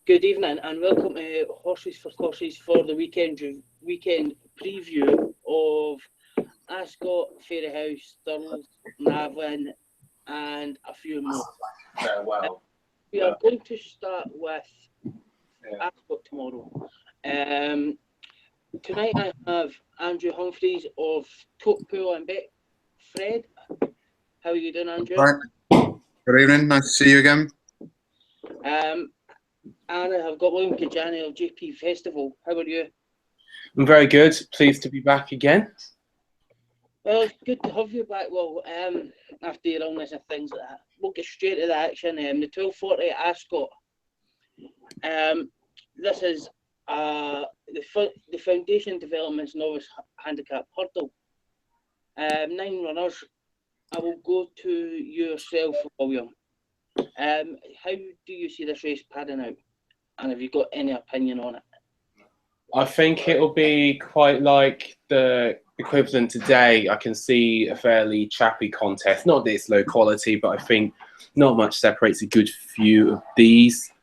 Good evening and welcome to Horses for Courses for the weekend preview of Ascot, Fairyhouse, Stirling, Navan and a few more. We are going to start with Ascot tomorrow. Tonight I have Andrew Humphreys of Totepool and Bet. Fred, how are you doing, Andrew? Right. Good evening, nice to see you again. And I have got William Kajani of JP Festival. How are you? I'm very good. Pleased to be back again. Well, it's good to have you back. Well, after your illness and things like that, we'll get straight to the action. The 1240 at Ascot. This is the Foundation Developments Novice Handicap Hurdle. 9 runners. I will go to yourself, William. How do you see this race panning out? And have you got any opinion on it? I think it'll be quite like the equivalent today. I can see a fairly chappy contest. Not that it's low quality, but I think not much separates a good few of these.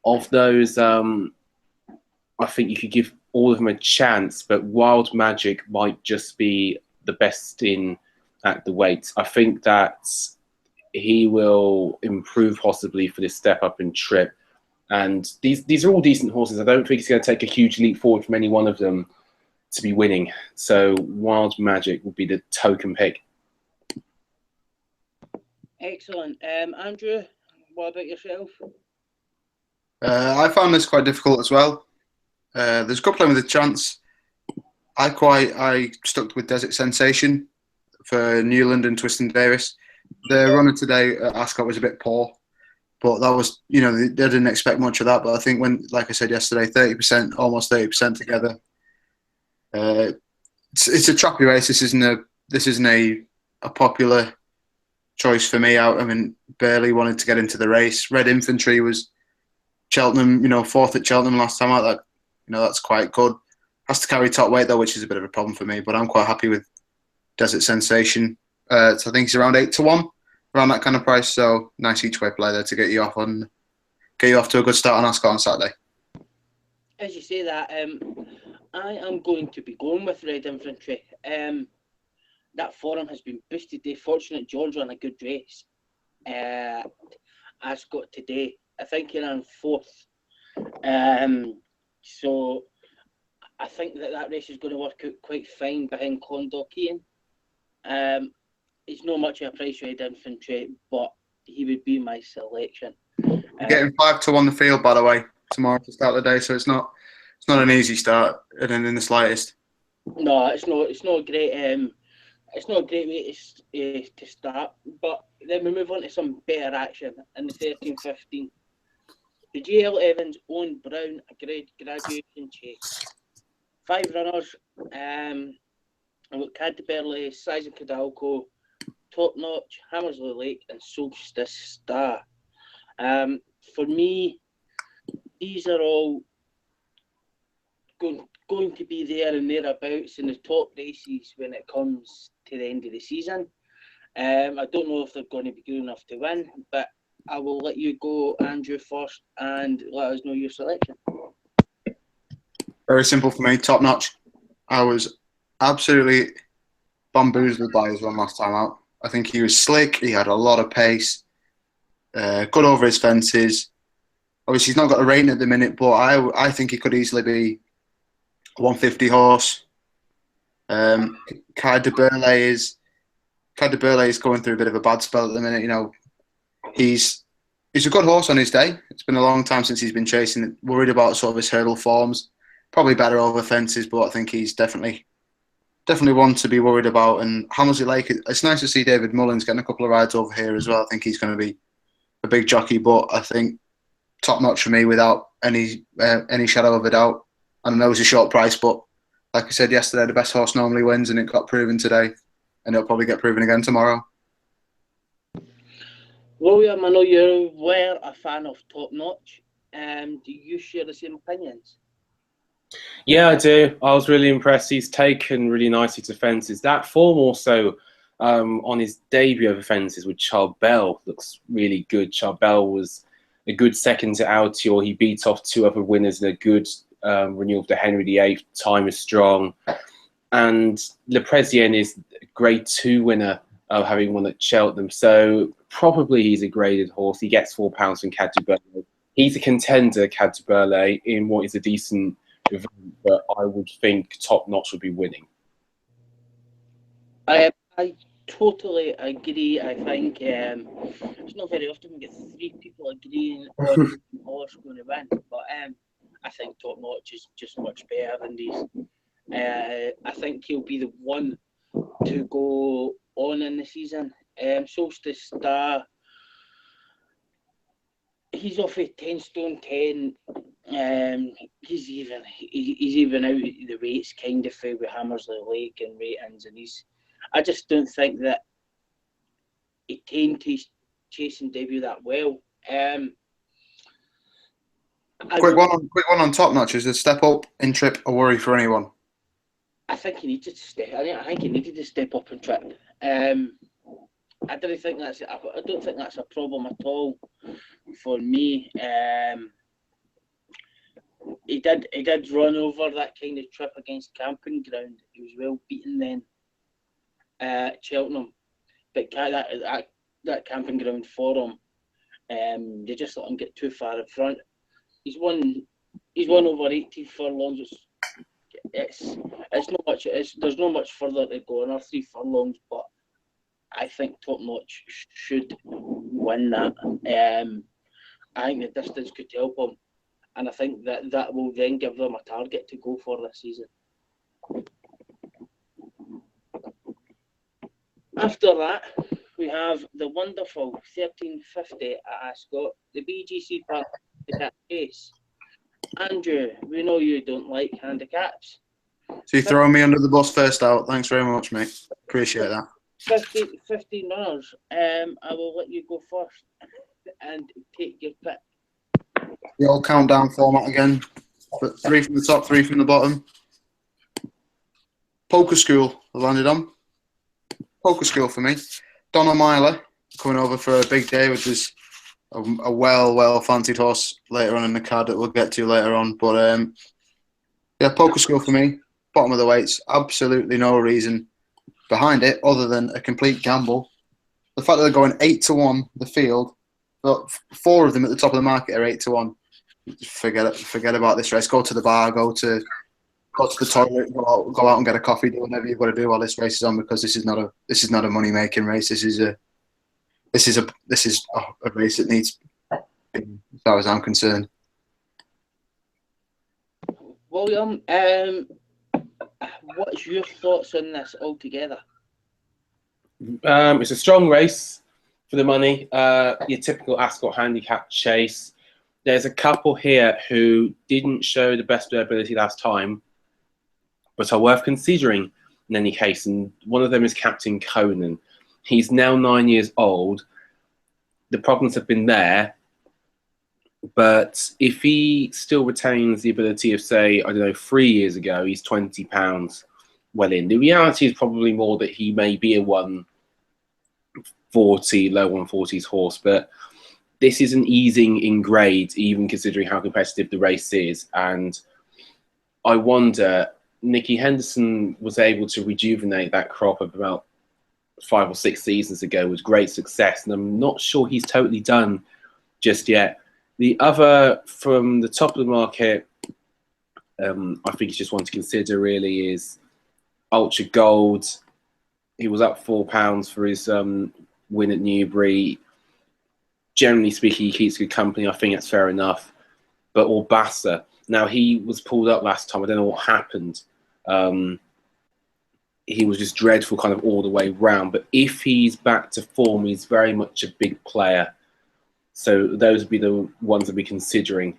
Of those, I think you could give all of them a chance, but Wild Magic might just be the best in at the weight. I think that he will improve possibly for this step up in trip. And these are all decent horses. I don't think he's going to take a huge leap forward from any one of them to be winning. So Wild Magic would be the token pick. Excellent. Andrew, what about yourself? I found this quite difficult as well. There's a couple with a chance. I stuck with Desert Sensation for Newland and Twiston Davis. The runner today at Ascot was a bit poor. But that was, they didn't expect much of that. But I think when, like I said yesterday, 30%, almost 30% together. It's a choppy race. This isn't a popular choice for me. I mean, barely wanted to get into the race. Red Infantry was Cheltenham, fourth at Cheltenham last time out. That's quite good. Has to carry top weight though, which is a bit of a problem for me. But I'm quite happy with Desert Sensation. So I think it's around 8-1. Around that kind of price, so nice each way play there to get you off to a good start on Ascot on Saturday. As you say that, I am going to be going with Red Infantry. That form has been boosted today. Fortunate George ran a good race. Ascot today, I think he ran 4th. So I think that race is going to work out quite fine behind Clondalkin. It's not much of a price Red Infantry, but he would be my selection. You're getting 5-1 the field, by the way, tomorrow to start the day, so it's not an easy start in the slightest. No, it's not a great way to start. But then we move on to some better action in the 13-15. The JL Evans Owen Brown a graduation chase. 5 runners. I've got Cadbury, Size and Cadalco, Top Notch, Hammersley Lake, and Solstice Star. For me, these are all going to be there and thereabouts in the top races when it comes to the end of the season. I don't know if they're going to be good enough to win, but I will let you go, Andrew, first, and let us know your selection. Very simple for me, Top Notch. I was absolutely bamboozled by his run last time out. I think he was slick. He had a lot of pace. Good over his fences. Obviously, he's not got a rating at the minute, but I think he could easily be a 150 horse. Kai de Burley is going through a bit of a bad spell at the minute. He's a good horse on his day. It's been a long time since he's been chasing. Worried about sort of his hurdle forms. Probably better over fences, but I think he's definitely one to be worried about. And Hammersley Lake, it's nice to see David Mullins getting a couple of rides over here as well. I think he's going to be a big jockey, but I think Top Notch for me without any shadow of a doubt. I know it's a short price, but like I said yesterday, the best horse normally wins, and it got proven today, and it'll probably get proven again tomorrow. William, I know you're a fan of Top Notch. Do you share the same opinions? Yeah, I do. I was really impressed. He's taken really nicely to fences. That form also on his debut over fences with Charbel looks really good. Charbel was a good second to Altior. He beat off 2 other winners in a good renewal of the Henry VIII. Time is strong. And Le President is a Grade 2 winner, having won at Cheltenham. So probably he's a graded horse. He gets £4 from Cadbury. He's a contender, Cadbury, in what is a decent event, but I would think Top Notch would be winning. I totally agree. I think it's not very often we get 3 people agreeing on the horse going to win, but I think Top Notch is just much better than these. I think he'll be the one to go on in the season. Solstice Star, he's off a 10 stone 10. He's even out of the weights kind of with Hammersley Lake and ratings, and I just don't think that he tamed his chasing debut that well. Quick one on Top Notch. Is it step up in trip a worry for anyone? I think he needed to step. I think he needed to step up and trip. I don't think that's a problem at all for me. He did run over that kind of trip against Camping Ground. He was well beaten then at Cheltenham, but that Camping Ground forum, they just let him get too far in front. He's won over 18 furlongs. It's not much. There's not much further to go. Another 3 furlongs, but I think Top Notch should win that. I think the distance could help him, and I think that will then give them a target to go for this season. After that, we have the wonderful 1350 at Ascot, the BGC Park handicap case. Andrew, we know you don't like handicaps. So you throwing me under the bus first out. Thanks very much, mate. Appreciate that. 15 runners. I will let you go first and take your pick. The old countdown format again. But 3 from the top, 3 from the bottom. Poker School I landed on. Poker School for me. Donna Myler coming over for a big day, which is a well fancied horse later on in the card that we'll get to later on. But yeah, Poker School for me. Bottom of the weights. Absolutely no reason behind it other than a complete gamble. The fact that they're going 8-1 the field, but 4 of them at the top of the market are 8-1. Forget about this race. Go to the bar. Go to the toilet. Go out and get a coffee. Do whatever you've got to do while this race is on, because this is not a money making race. This is a race that needs, as far as I'm concerned. William, what's your thoughts on this altogether? It's a strong race for the money. Your typical Ascot handicap chase. There's a couple here who didn't show the best of their ability last time, but are worth considering in any case. And one of them is Captain Conan. He's now 9 years old. The problems have been there, but if he still retains the ability of, say, I don't know, 3 years ago, he's £20 well in. The reality is probably more that he may be a 140, low 140s horse, but this is an easing in grade, even considering how competitive the race is. And I wonder, Nicky Henderson was able to rejuvenate that crop of about 5 or 6 seasons ago with great success, and I'm not sure he's totally done just yet. The other from the top of the market, I think it's just one to consider really, is Ultra Gold. He was up £4 for his win at Newbury. Generally speaking, he keeps good company. I think that's fair enough. But Orbassa, now he was pulled up last time. I don't know what happened. He was just dreadful kind of all the way round. But if he's back to form, he's very much a big player. So those would be the ones I'd be considering.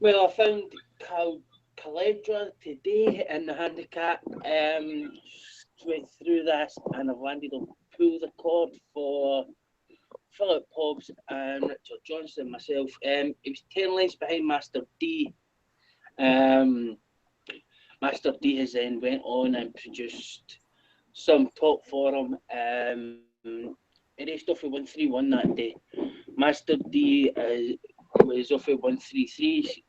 Well, I found Caledra today in the handicap. Went through this and I've landed on pull the cord for Philip Hobbs and Richard Johnson myself. It was 10 lengths behind Master D. Master D has then went on and produced some top form. He raced off with 131 that day. Master D was off with 133.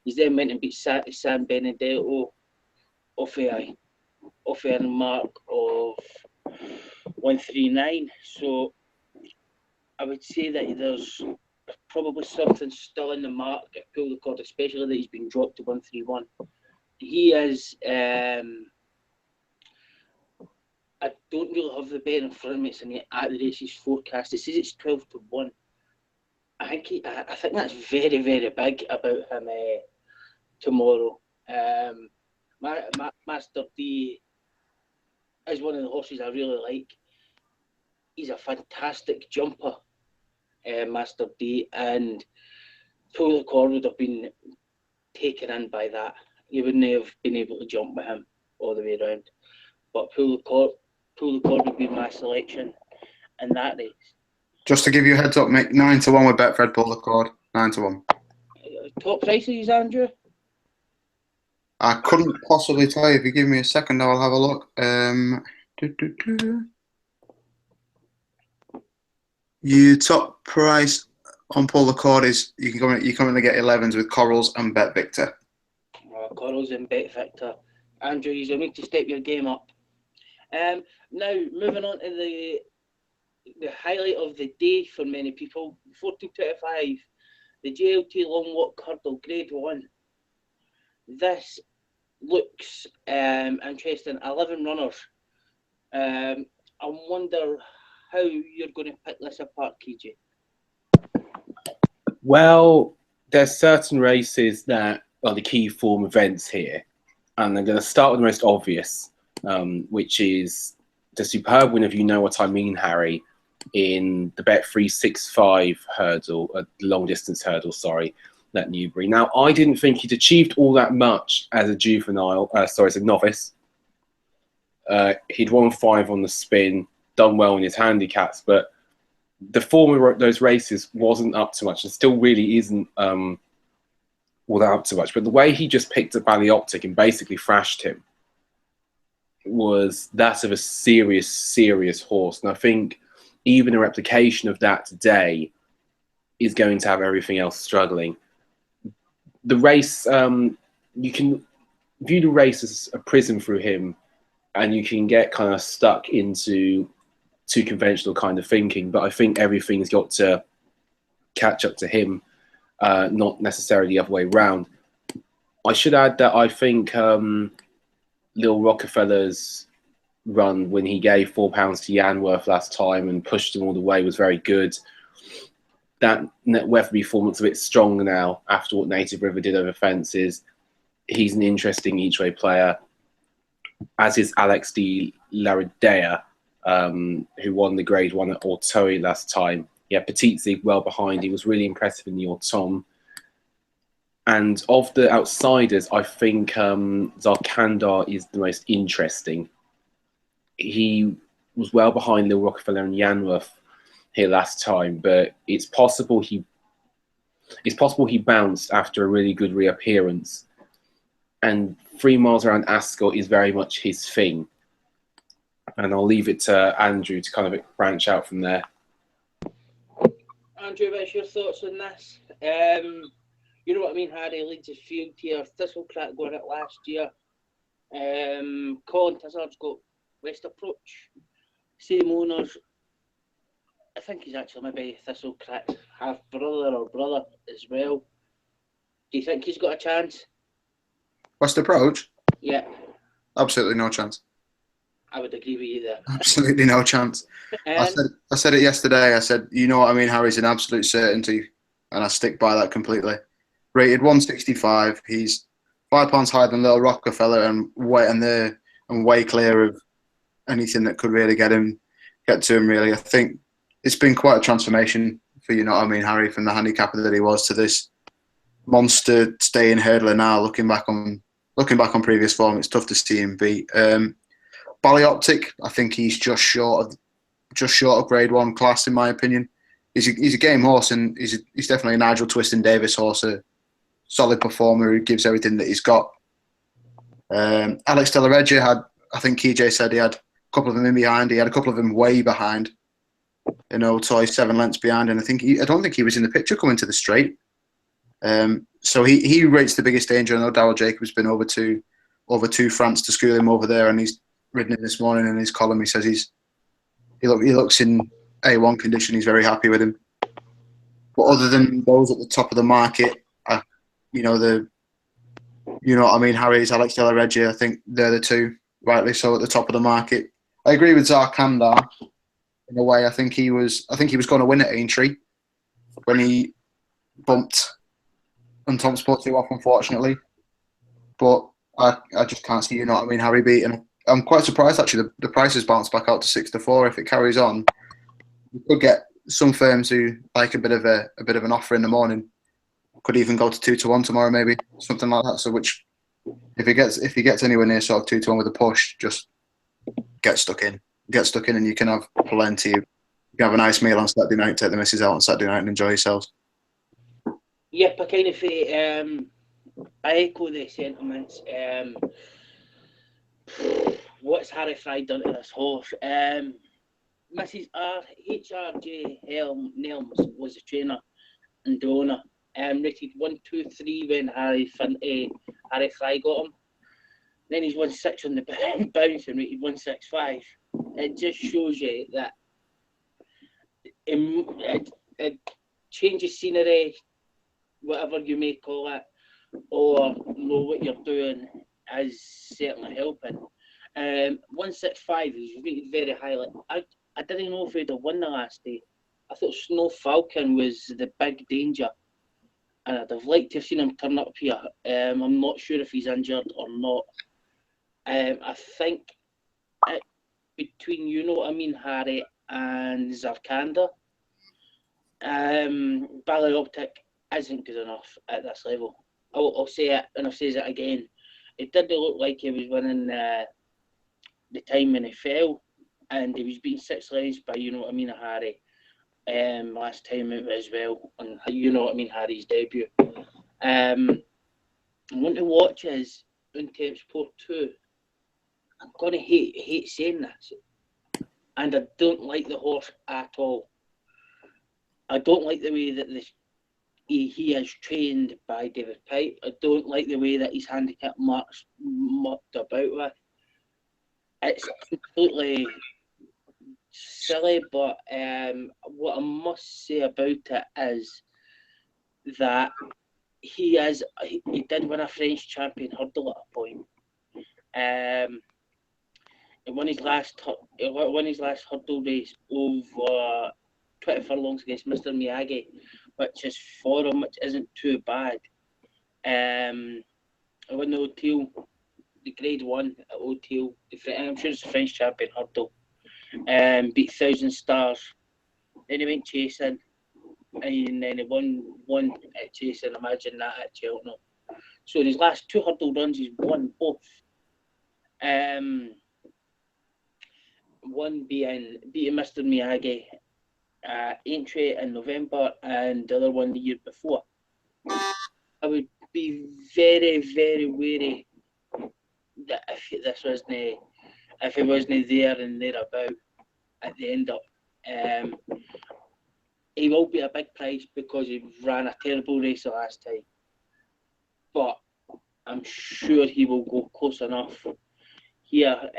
He's then went and beat San Benedetto off a mark of 139. So I would say that there's probably something still in the mark at Pull the Cord, especially that he's been dropped to 131. He is. I don't really have the bet in front of me. It's in the at the races forecast. It says it's 12-1. I think that's very, very big about him tomorrow. Master D is one of the horses I really like. He's a fantastic jumper, Master D, and Pull the Cord would have been taken in by that. You wouldn't have been able to jump with him all the way around. But Pull the Cord would be my selection in that race. Just to give you a heads up, Mick, 9-1 with Betfred Pull the Cord. 9-1. Top prices, Andrew? I couldn't possibly tell you. If you give me a second, I'll have a look. Your top price on Pull the Cord is you come in to get 11s with Corals and Bet Victor. Corals and Bet Victor. Andrew, you need to step your game up. Now, moving on to the highlight of the day for many people, 1425, the JLT Long Walk Hurdle Grade 1. This looks interesting. 11 runners. I wonder how you're going to pick this apart, KJ. Well, there's certain races that are the key form events here. And I'm going to start with the most obvious, which is the superb win of You Know What I Mean, Harry, in the Bet365 hurdle, long distance hurdle, at Newbury. Now, I didn't think he'd achieved all that much as a novice. He'd won 5 on the spin, done well in his handicaps, but the form of those races wasn't up to much and still really isn't all that up to much. But the way he just picked up Ballyoptic and basically thrashed him was that of a serious, serious horse. And I think even a replication of that today is going to have everything else struggling. The race, you can view the race as a prism through him, and you can get kind of stuck into too conventional kind of thinking. But I think everything's got to catch up to him, not necessarily the other way around. I should add that I think Lil Rockefeller's run when he gave £4 to Yanworth last time and pushed him all the way was very good. That Weatherby form looks a bit stronger now after what Native River did over fences. He's an interesting each-way player, as is Alex de Laridea, who won the Grade 1 at Auteuil last time. Yeah, Petit Zig well behind. He was really impressive in the Autumn. And of the outsiders, I think Zarkandar is the most interesting. He was well behind Lil Rockefeller and Yanworth here last time, but it's possible he bounced after a really good reappearance. And 3 miles around Ascot is very much his thing. And I'll leave it to Andrew to kind of branch out from there. Andrew, what's your thoughts on this? You know what I mean, Harry leads his field here. Thistlecrack got it last year. Colin Tizard's got West Approach. Same owners. I think he's actually maybe Thistlecrack's half-brother or brother as well. Do you think he's got a chance? West Approach? Yeah. Absolutely no chance. I would agree with you there. Absolutely no chance. I said it yesterday. I said, you know what I mean, Harry's an absolute certainty, and I stick by that completely. Rated 165. He's £5 higher than Little Rockefeller and way clear of anything that could really get to him. Really, I think it's been quite a transformation for, you know what I mean, Harry, from the handicapper that he was to this monster staying hurdler now. Looking back on previous form, it's tough to see him beat. Ballyoptic, I think he's just short of Grade 1 class in my opinion. He's a game horse, and he's definitely a Nigel Twiston Davis horse, a solid performer who gives everything that he's got. Alex de la Regia had, I think KJ said he had a couple of them in behind. He had a couple of them way behind. You know, so he's 7 lengths behind, and I don't think he was in the picture coming to the straight. So he rates the biggest danger. I know Darryl Jacobs been over to France to school him over there, and he's ridden it this morning in his column. He says he looks in A1 condition. He's very happy with him. But other than those at the top of the market, you know what I mean, Harry's, Alex De La Regia, I think they're the two, rightly so, at the top of the market. I agree with Zarkandar in a way. I think he was going to win at Aintree when he bumped Tom Sport too off, unfortunately. But I just can't see, you know what I mean, Harry beating. I'm quite surprised actually. The price has bounced back out to 6-4. If it carries on, we could get some firms who like a bit of an offer in the morning. Could even go to 2-1 tomorrow, maybe something like that. So, which if he gets anywhere near sort of 2-1 with a push, just get stuck in, and you can have plenty. You can have a nice meal on Saturday night, take the missus out on Saturday night, and enjoy yourselves. Yep, I kind of I echo the sentiments. What's Harry Fry done to this horse? Mrs. H.R.J. Nelms was the trainer and the owner. Rated 1, 2, 3 when Harry Fry got him. Then he's won 6 on the bounce and rated 165. It just shows you that it changes scenery, whatever you may call it, or know what you're doing is certainly helping. 165 is rated very highly. I didn't know if he'd have won the last day. I thought Snow Falcon was the big danger, and I'd have liked to have seen him turn up here. I'm not sure if he's injured or not. I think between, you know what I mean, Harry and Zarkandar, Ballyoptic isn't good enough at this level. I'll say it, and I'll say it again. It didn't look like he was winning the time when he fell, and he was beating 6 lengths by, you know what I mean, Harry. Last time out as well, and you know what I mean, Harry's debut. I want to watch his Untamed Sport 2. I'm gonna hate saying this, and I don't like the horse at all. I don't like the way that he is trained by David Pipe. I don't like the way that his handicap marks mucked about with. It's completely silly, but what I must say about it is that he did win a French champion hurdle at a point. He won his last hurdle race over 20 furlongs against Mr. Miyagi, which is for him, which isn't too bad. I won the O'Teal, the Grade 1 at O'Teal. I'm sure it's a French champion hurdle. Beat 1,000 Stars. Then he went chasing, and then he won at chasing. Imagine that at Cheltenham. So in his last 2 hurdle runs, he's won both. One beating Mr. Miyagi Aintree in November, and the other one the year before. I would be very, very wary that if he wasn't there and thereabout at the end up. He will be a big price because he ran a terrible race the last time. But I'm sure he will go close enough here.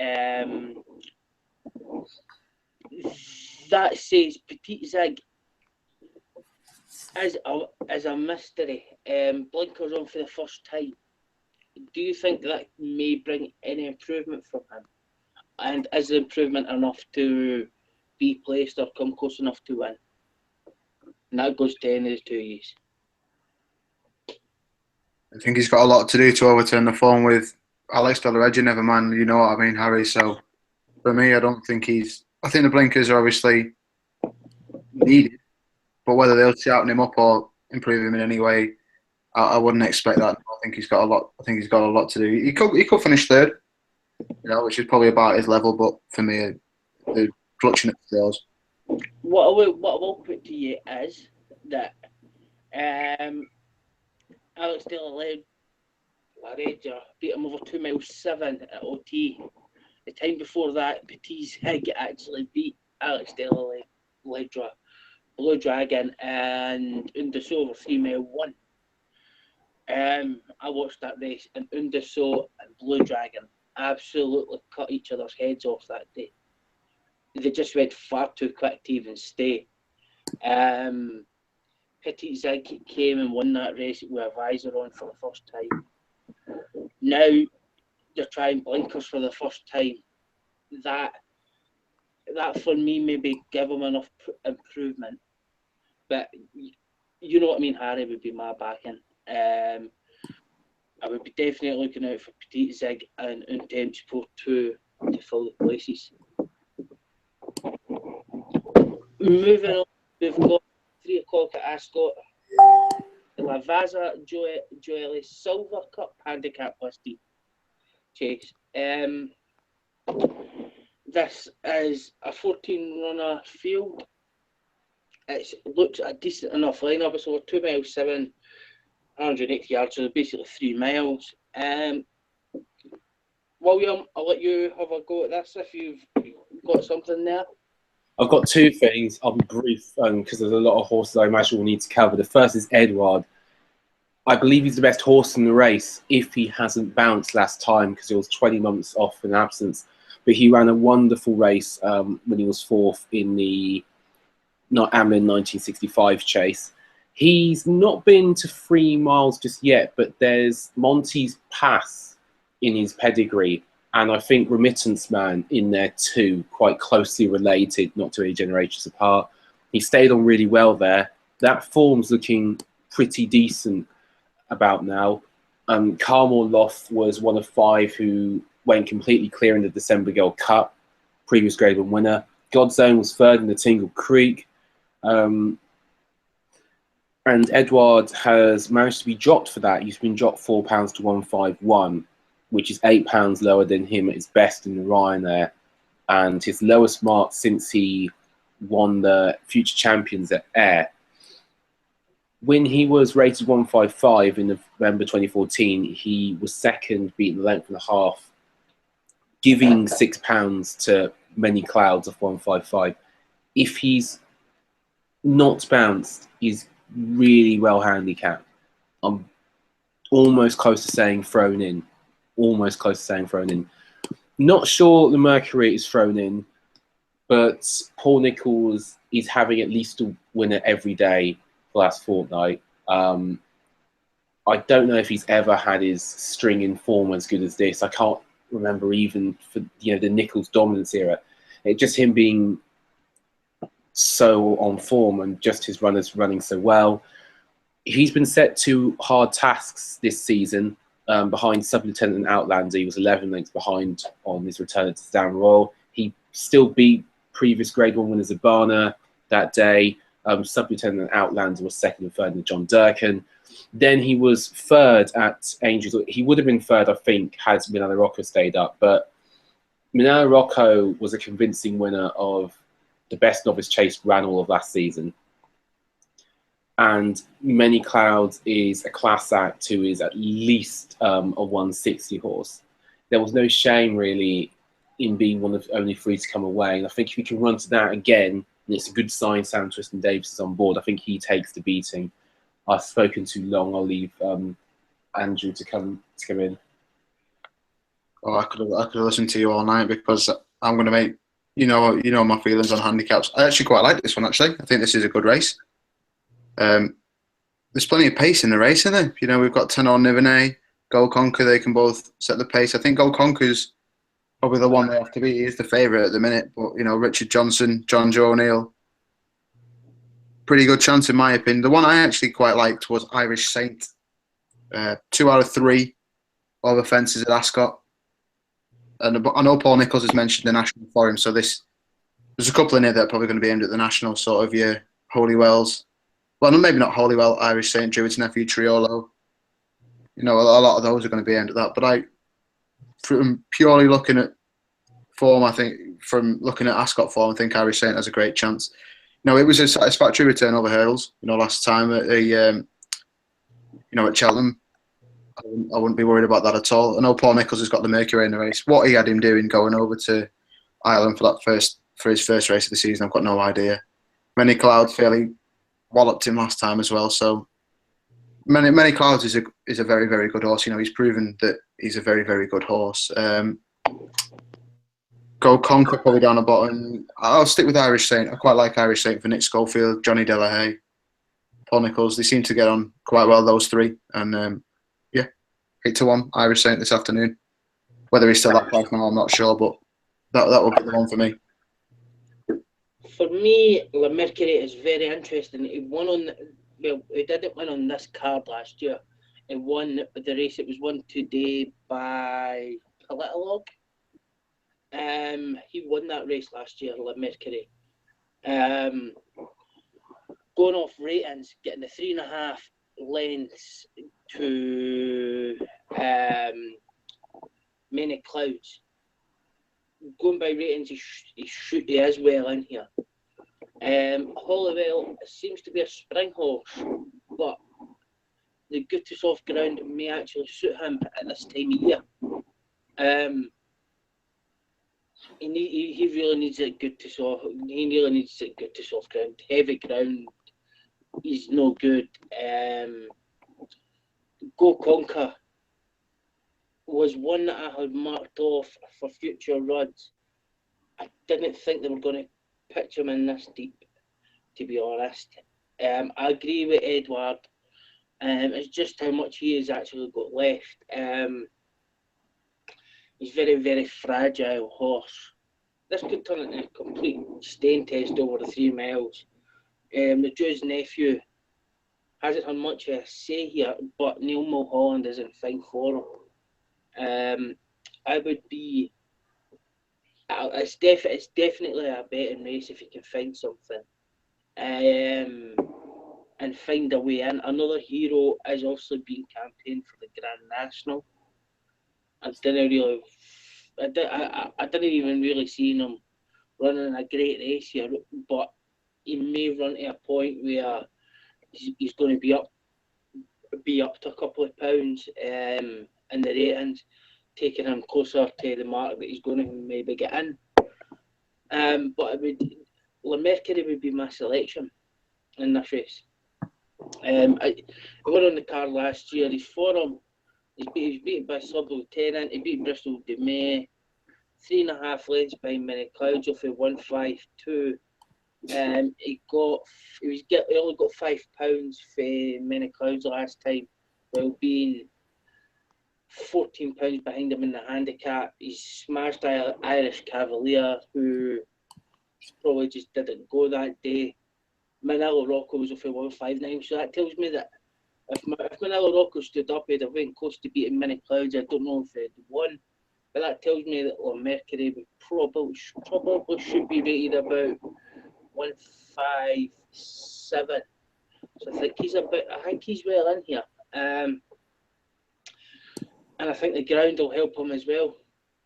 That says Petit Zig is a mystery. Blinkers on for the first time. Do you think that may bring any improvement from him? And is the improvement enough to be placed or come close enough to win? And that goes to any of the 2 years. I think he's got a lot to do to overturn the form with Alex De La Regia, never mind, you know what I mean, Harry. So for me, I think the blinkers are obviously needed, but whether they'll shout him up or improve him in any way, I wouldn't expect that. I think he's got a lot. To do. He could finish 3rd, which is probably about his level. But for me, the clutching at the tails. What I will put to you is that Alex De La Regia beat him over 2 miles 7 at OT. The time before that, Petit Zig actually beat Alex De La Blue Dragon and Undaso over 3 mile 1. I watched that race, and Undaso and Blue Dragon absolutely cut each other's heads off that day. They just went far too quick to even stay. Petit Zig came and won that race with a visor on for the first time. Now they're trying blinkers for the first time. That for me maybe give them enough improvement. But you know what I mean, Harry would be my backing. I would be definitely looking out for Petit Zig and Untempspo 2 to fill the places. Moving on, we've got 3 o'clock at Ascot. The Lavazza Joelle Silver Cup Handicap listed chase. This is a 14-runner field. It looks a decent enough lineup. It's over 2 miles 7, 180 yards, so basically 3 miles. William, I'll let you have a go at this if you've got something there. I've got 2 things. I'll be brief because there's a lot of horses I imagine we'll need to cover. The first is Edouard. I believe he's the best horse in the race if he hasn't bounced last time because he was 20 months off in absence. But he ran a wonderful race when he was 4th in the Amlin 1965 chase. He's not been to 3 miles just yet, but there's Monty's Pass in his pedigree. And I think Remittance Man in there too, quite closely related, not too many generations apart. He stayed on really well there. That form's looking pretty decent about now. Carmel Loth was one of 5 who went completely clear in the December Gold Cup, previous Grade 1 winner. Godzone was 3rd in the Tingle Creek. And Edouard has managed to be dropped for that. He's been dropped £4 to 151. Which is £8 lower than him at his best in the Ryanair, and his lowest mark since he won the Future Champions at Ayr. When he was rated 155 in November 2014, he was 2nd, beating the length and a half, giving £6 to Many Clouds of 155. If he's not bounced, he's really well handicapped. I'm almost close to saying thrown in. Not sure the Mercury is thrown in, but Paul Nicholls is having at least a winner every day for the last fortnight. I don't know if he's ever had his string in form as good as this. I can't remember even for the Nicholls dominance era. It's just him being so on form and just his runners running so well. He's been set to hard tasks this season. Behind Sub-Lieutenant and Outlander, he was 11 lengths behind on his return to Down Royal. He still beat previous Grade 1 winner Zabana that day. Sub-Lieutenant and Outlander was 2nd and 3rd in the John Durkan. Then he was 3rd at Angels. He would have been 3rd, I think, had Milano Rocco stayed up. But Milano Rocco was a convincing winner of the best novice chase ran all of last season. And Many Clouds is a class act who is at least a 160 horse. There was no shame really in being one of only 3 to come away. And I think if we can run to that again, and it's a good sign Sam Twiston Davis is on board, I think he takes the beating. I've spoken too long. I'll leave Andrew to come in. Oh, I could have listened to you all night because I'm going to make my feelings on handicaps. I actually quite like this one. Actually, I think this is a good race. There's plenty of pace in the race, isn't there? We've got Tenor Nivernais, Gold Conquer. They can both set the pace. I think Gold Conquer's probably the one they have to beat. He is the favourite at the minute, but Richard Johnson, John Joe O'Neill, pretty good chance in my opinion. The one I actually quite liked was Irish Saint. 2 out of 3 over fences at Ascot. And I know Paul Nicholls has mentioned the National for him, so there's a couple in here that are probably going to be aimed at the National, sort of your Holywells. Well, maybe not Holywell, Irish Saint, Druid's Nephew, Triolo. A lot of those are going to be aimed at that. But from purely looking at form, I think, from looking at Ascot form, I think Irish Saint has a great chance. It was a satisfactory return over hurdles, last time at at Cheltenham. I wouldn't be worried about that at all. I know Paul Nicholls has got the Mercury in the race. What he had him doing going over to Ireland for his first race of the season, I've got no idea. Many Cloud fairly walloped him last time as well. So Many Clouds is a very, very good horse. You know, he's proven that he's a very, very good horse. Go Conquer probably down the bottom. I'll stick with Irish Saint. I quite like Irish Saint for Nick Schofield, Johnny Delahaye, Paul Nicholls. They seem to get on quite well, those three. And yeah, 8-1 Irish Saint this afternoon. Whether he's still that price now, I'm not sure, but that will be the one for me. For me, Le Mercury is very interesting. He won on, well, he didn't win on this card last year. He won the race. It was won today by Politolog. He won that race last year, Le Mercury. Going off ratings, getting the 3.5 lengths to Many Clouds. Going by ratings, he is well in here. Hollywell seems to be a spring horse, but the good to soft ground may actually suit him at this time of year. He really needs it good to soft. He really needs it good to soft ground. Heavy ground, he's no good. Go Conquer was one that I had marked off for future runs. I didn't think they were going to pitch him in this deep, to be honest. I agree with Edward. It's just how much he has actually got left. He's very, very fragile horse. This could turn into a complete stain test over the 3 miles. The Jew's nephew hasn't had much of a say here, but Neil Mulholland is in fine form. I would be. It's definitely a betting race if you can find something, and find a way in. Another hero is also being campaigned for the Grand National. I didn't even really see him running a great race here, but he may run to a point where he's going to be up to a couple of pounds in the ratings, taking him closer to the mark that he's going to maybe get in. But Le Mercury would be my selection in this race. He won on the card last year. He's form. He's beaten by Sub Lieutenant. He beat Bristol de May. 3.5 lengths behind Many Clouds off of 152. He only got £5 for Many Clouds last time, while being £14 behind him in the handicap. He's smashed Irish Cavalier, who probably just didn't go that day. Manila Rocco was off of 159, so that tells me that if Manila Rocco stood up, he'd have went close to beating Many Clouds. I don't know if he'd won, but that tells me that Le Mercury would probably should be rated about 157. So I think he's well in here. And I think the ground will help him as well.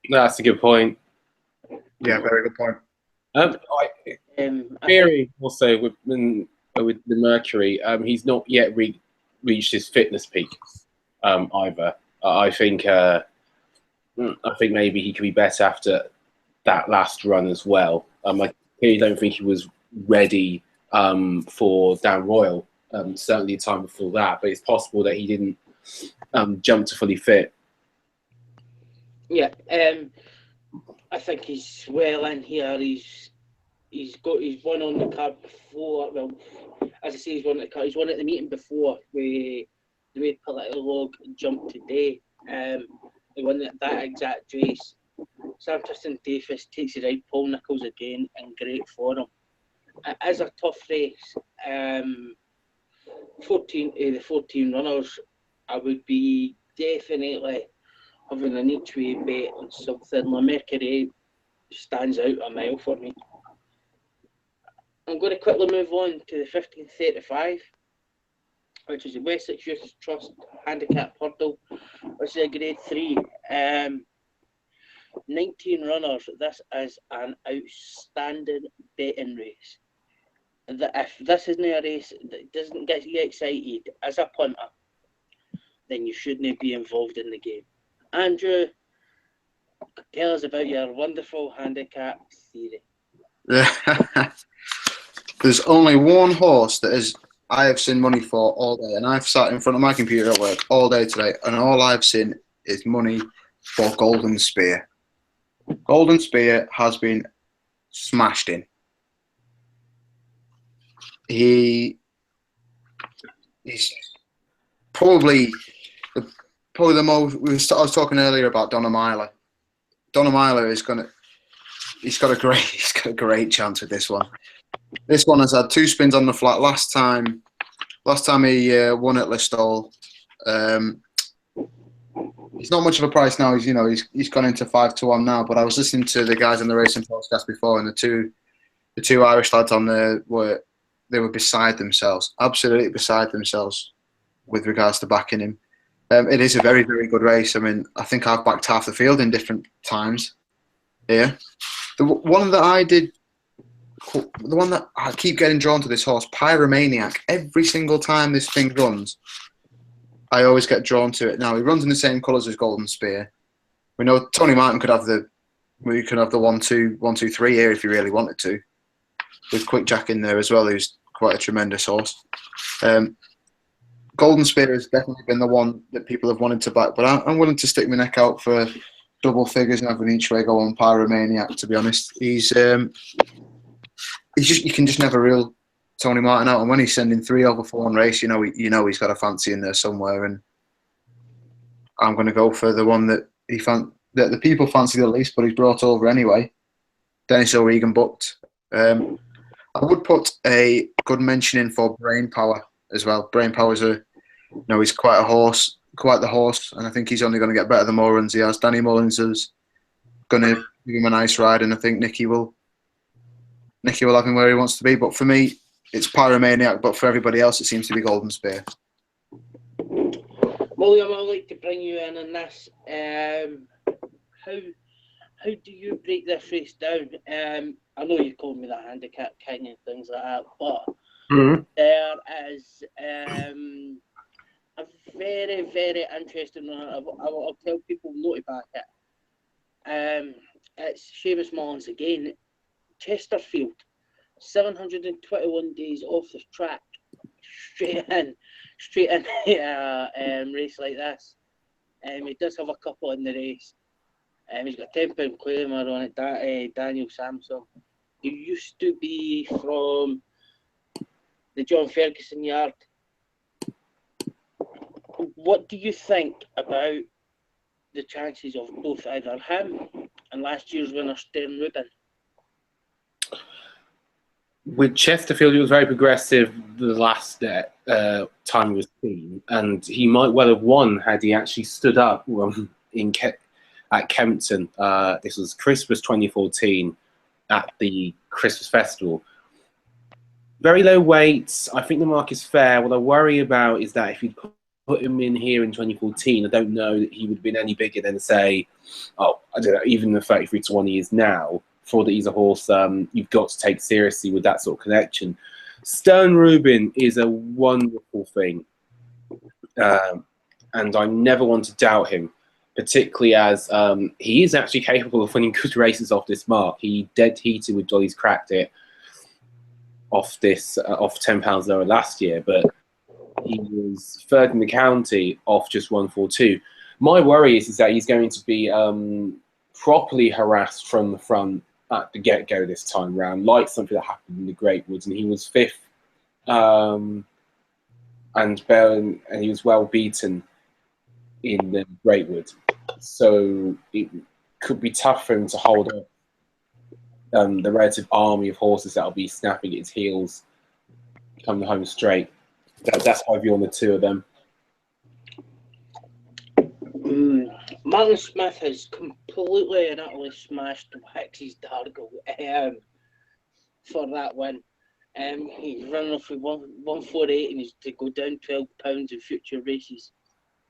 That's a good point. Yeah, very good point. Theory also with the Mercury, he's not yet reached his fitness peak either. I think maybe he could be better after that last run as well. I really don't think he was ready for Dan Royal. Certainly the time before that, but it's possible that he didn't jump to fully fit. Yeah, I think he's well in here. He's won on the card before. Well, as I say, he's won at the card. He's won at the meeting before the way Politolog jumped today. He won that exact race. Sam Tristan Davis takes it out. Paul Nicholls again in great form. It is a tough race. 14 runners, I would be definitely having an each way bet on something. Le Mercury stands out a mile for me. I'm going to quickly move on to the 1535, which is the Wessex Youth Trust Handicap Hurdle, which is a grade 3. 19 runners. This is an outstanding betting race. If this isn't a race that doesn't get you excited as a punter, then you shouldn't be involved in the game. Andrew, tell us about your wonderful handicap theory. There's only one horse I have seen money for all day, and I've sat in front of my computer at work all day today, and all I've seen is money for Golden Spear. Golden Spear has been smashed in. He's probably the most. I was talking earlier about Donna Myler. Donna Myler he's got a great chance with this one. This one has had 2 spins on the flat. Last time he won at Listowel. He's not much of a price now. He's gone into 5-1 now. But I was listening to the guys on the racing podcast before, and the two Irish lads on there were beside themselves, absolutely beside themselves, with regards to backing him. It is a very, very good race. I mean, I think I've backed half the field in different times here. The one that I keep getting drawn to this horse, Pyromaniac. Every single time this thing runs, I always get drawn to it. Now, he runs in the same colours as Golden Spear. We know Tony Martin could have the 1-2-3 here if he really wanted to, with Quick Jack in there as well, who's quite a tremendous horse. Golden Spear has definitely been the one that people have wanted to back, but I'm willing to stick my neck out for double figures and have an each way go on Pyromaniac, to be honest. You can just never rule Tony Martin out, and when he's sending 3 over 4 on race, you know he's got a fancy in there somewhere, and I'm going to go for the one that that the people fancy the least, but he's brought over anyway. Dennis O'Regan booked. I would put a good mention in for Brain Power as well. Brain Power's he's quite the horse, and I think he's only going to get better the more runs he has. Danny Mullins is going to give him a nice ride, and I think Nicky will have him where he wants to be. But for me, it's Pyromaniac, but for everybody else, it seems to be Golden Spear. Molly, I'd like to bring you in on this. How do you break this race down? I know you called me that handicap king and things like that, but there is a very, very interesting one. I'll tell people not to back it. It's Seamus Mullins again. Chesterfield, 721 days off the track, straight in a race like this. He does have a couple in the race. He's got a £10 claimer on it, Daniel Samson. He used to be from the John Ferguson yard. What do you think about the chances of both either him and last year's winner, Stern Rubin? With Chesterfield, he was very progressive the last time he was seen, and he might well have won had he actually stood up at Kempton. This was Christmas 2014 at the Christmas Festival. Very low weights. I think the mark is fair. What I worry about is that if you put him in here in 2014, I don't know that he would have been any bigger than, say, I don't know, even the 33-1 he is now. For that he's a horse you've got to take seriously with that sort of connection. Stern Rubin is a wonderful thing, and I never want to doubt him, particularly as he is actually capable of winning good races off this mark. He dead heated with Dolly's Cracked It off £10 lower last year, but he was third in the county off just 142. My worry is that he's going to be properly harassed from the front at the get-go this time round, like something that happened in the Great Woods, and he was fifth, and he was well beaten in the Great Woods, so it could be tough for him to hold up the relative army of horses that will be snapping at his heels come home straight. That's my view on the two of them. Martin Smith has completely and utterly smashed Waxy's Dargle for that win. He's running off with 148 and he's to go down £12 in future races.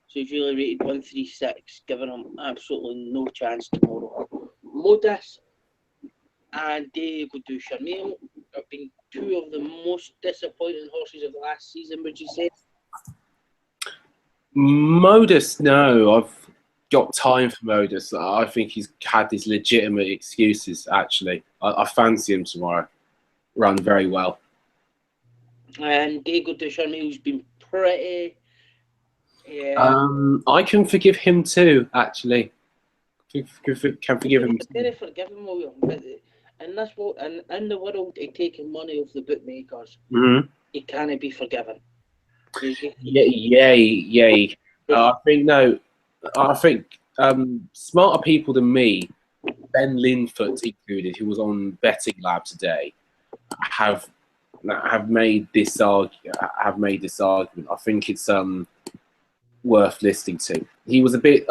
So he's really rated 136, giving him absolutely no chance tomorrow. Modus and Diego du Charmel have been two of the most disappointing horses of the last season, would you say? Modus, no. I've got time for Modus. I think he's had his legitimate excuses, actually. I fancy him tomorrow. Run very well. And Diego Deschamps been pretty. I can forgive him too, actually. Can forgive him. Very forgiving, William. But in this world, in the world of taking money off the bookmakers, he can't be forgiven. Yay. I think smarter people than me, Ben Linfoot included, who was on Betting Lab today, have made this argument. I think it's worth listening to. He was a bit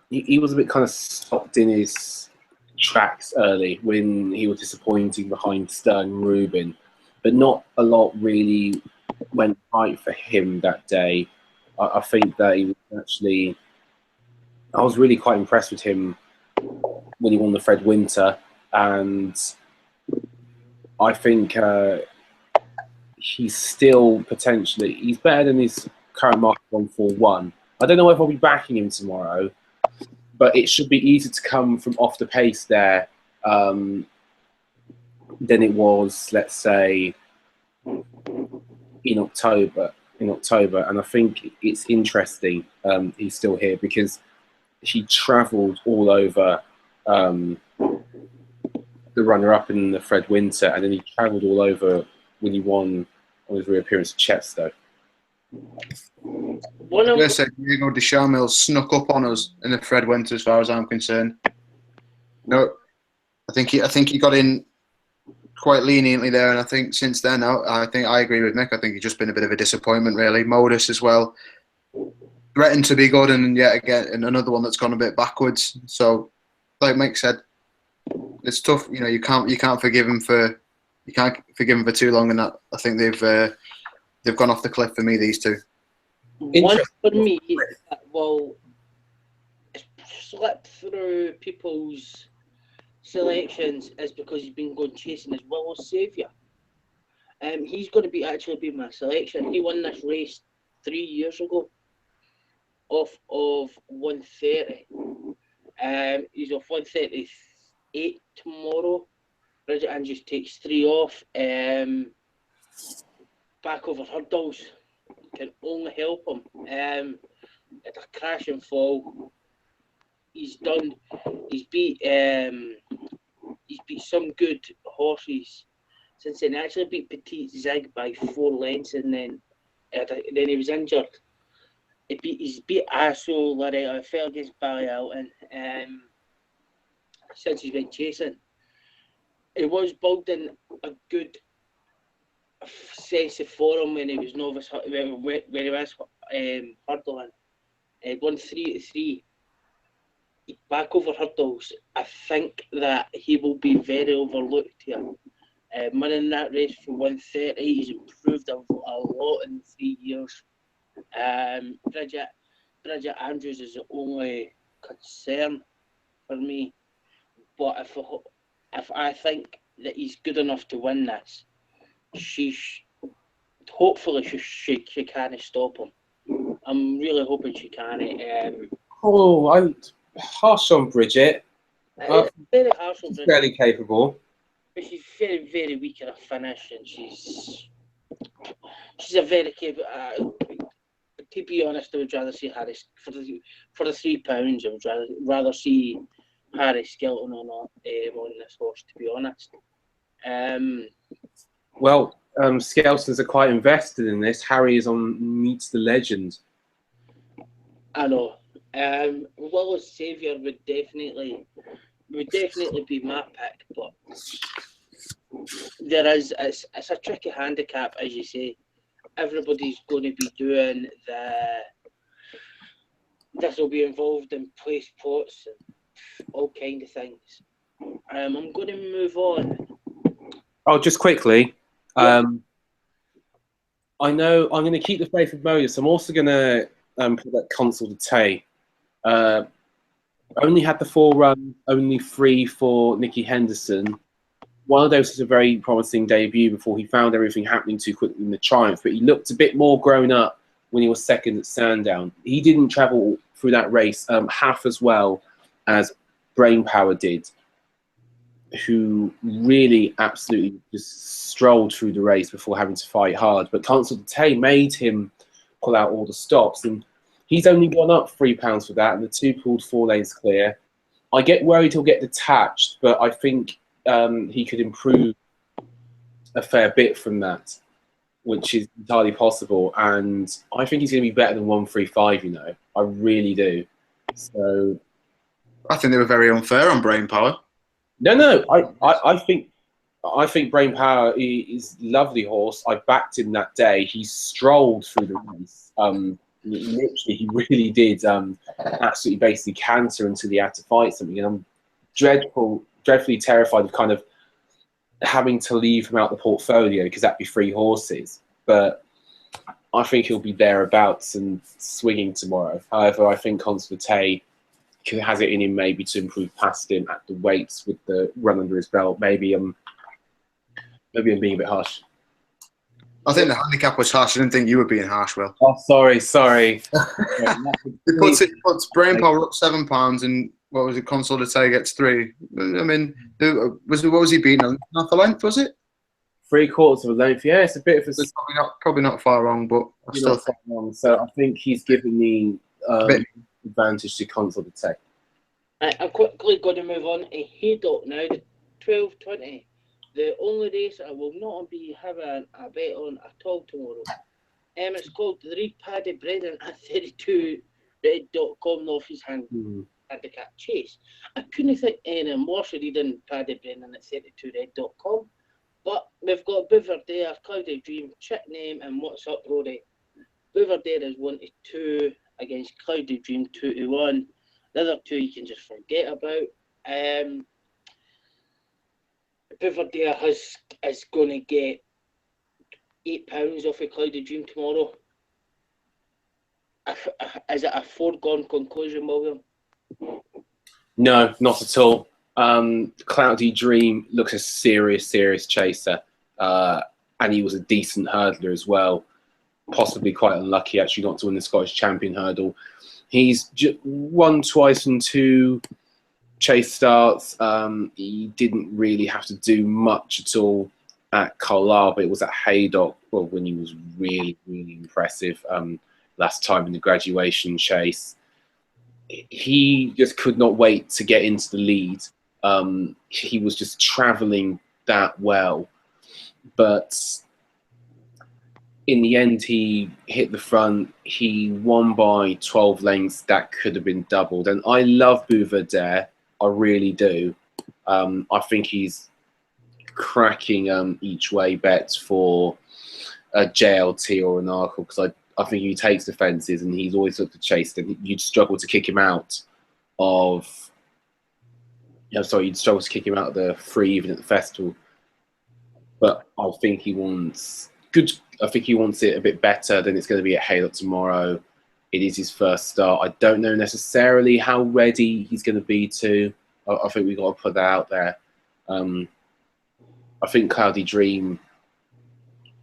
he was a bit kind of stopped in his tracks early when he was disappointing behind Sterling Rubin, but not a lot really went right for him that day. I think that he was actually. I was really quite impressed with him when he won the Fred Winter, and I think he's still potentially he's better than his current mark 141. I don't know if I'll be backing him tomorrow, but it should be easier to come from off the pace there than it was, let's say, in October. And I think it's interesting he's still here because he travelled all over the runner-up in the Fred Winter, and then he travelled all over when he won on his reappearance at Chepstow. I said Diego Deschamps snuck up on us in the Fred Winter, as far as I'm concerned. No, I think he got in quite leniently there, and I think since then, I think I agree with Mick. I think he's just been a bit of a disappointment, really. Modus as well, threatened to be good, and yet again, another one that's gone a bit backwards. So, like Mick said, it's tough. You know, you can't forgive him for too long, and I think they've gone off the cliff for me. These two. One for me that will slip through people's selections is because he's been going chasing as Willow Saviour. He's going to actually be my selection. He won this race 3 years ago off of 130. He's off 138 tomorrow. Bridget Andrews takes 3 off. Back over hurdles can only help him. At a crash and fall, he's beat some good horses since then. He actually beat Petit Zig by 4 lengths, and then he was injured. He's beat Asso, Loretta, fell against Ballyalton, since he's been chasing. He was building a good sense of form when he was novice, when he was hurdling. Won 3-3. Back over hurdles, I think that he will be very overlooked here. Winning that race for 130, he's improved a lot in 3 years. Bridget Andrews is the only concern for me. But if I think that he's good enough to win this, hopefully she can't stop him. I'm really hoping she can. I'm harsh on Bridget. Very harsh on Bridget. Fairly capable. But she's very, very weak in her finish, and she's a very capable. To be honest, I would rather see Harry for the £3. I would rather see Harry Skelton on this horse. To be honest. Well, Skeltons are quite invested in this. Harry is on Meets the Legend. I know. Willow Saviour would definitely be my pick, but it's a tricky handicap, as you say. Everybody's going to be doing this will be involved in place plots and all kind of things. I'm going to move on. Oh, just quickly. Yeah. I know I'm going to keep the faith of Modus. I'm also going to put that Consul de Tay. Only had the 4 run, only 3 for Nicky Henderson. One of those was a very promising debut before he found everything happening too quickly in the Triumph, but he looked a bit more grown up when he was second at Sandown. He didn't travel through that race half as well as Brain Power did. who really absolutely just strolled through the race before having to fight hard. But Consul de Tay made him pull out all the stops, and he's only gone up £3 for that, and the two pulled 4 lanes clear. I get worried he'll get detached, but I think he could improve a fair bit from that, which is entirely possible. And I think he's going to be better than 135, you know. I really do. So I think they were very unfair on Brain Power. No, I think Brain Power is a lovely horse. I backed him that day. He strolled through the race. Literally, he really did absolutely basically canter until he had to fight something. And I'm dreadfully terrified of kind of having to leave him out the portfolio because that'd be 3 horses. But I think he'll be thereabouts and swinging tomorrow. However, I think Consul de Tay has it in him maybe to improve past him at the weights with the run under his belt. Maybe I'm being a bit harsh. I think the handicap was harsh. I didn't think you were being harsh, Will. Oh, sorry. It puts Brain Power up £7, and what was it? Consul de Tay gets 3. I mean, what was he beating? Half a length, was it? 3/4 of a length. Yeah, it's a bit of a. It's probably not far wrong, but I still think wrong. So I think he's given the advantage to Consul de Tay. I'm quickly going to move on to Haydock now, the 12:20. The only race I will not be having a bet on at all tomorrow. It's called the Reed Paddy Brennan at 32 red.com Northeast Handicap Chase. I couldn't think anything worse reading Paddy Brennan at 32 red.com. But we've got Bouverdare, Cloudy Dream, Chick Name, and What's Up Rory. Bouverdare is 1-2 against Cloudy Dream 2-1. The other 2 you can just forget about. Bouverdare is going to get £8 off a Cloudy Dream tomorrow. Is it a foregone conclusion, William? No, not at all. Cloudy Dream looks a serious chaser, and he was a decent hurdler as well. Possibly quite unlucky actually not to win the Scottish Champion hurdle. He's won twice in 2 chase starts. He didn't really have to do much at all at Carlisle, but it was at Haydock when he was really impressive last time in the graduation chase. He just could not wait to get into the lead. He was just travelling that well, but in the end he hit the front. He won by 12 lengths. That could have been doubled, and I love Bouverdare, I really do. I think he's cracking each way bets for a JLT or an Arkle, because I think he takes the fences and he's always looked to chase them. You'd struggle to kick him out of you'd struggle to kick him out of the free even at the festival. But I think he wants it a bit better than it's going to be at Haydock tomorrow. It is his first start. I don't know necessarily how ready he's going to be to. I think we've got to put that out there. I think Cloudy Dream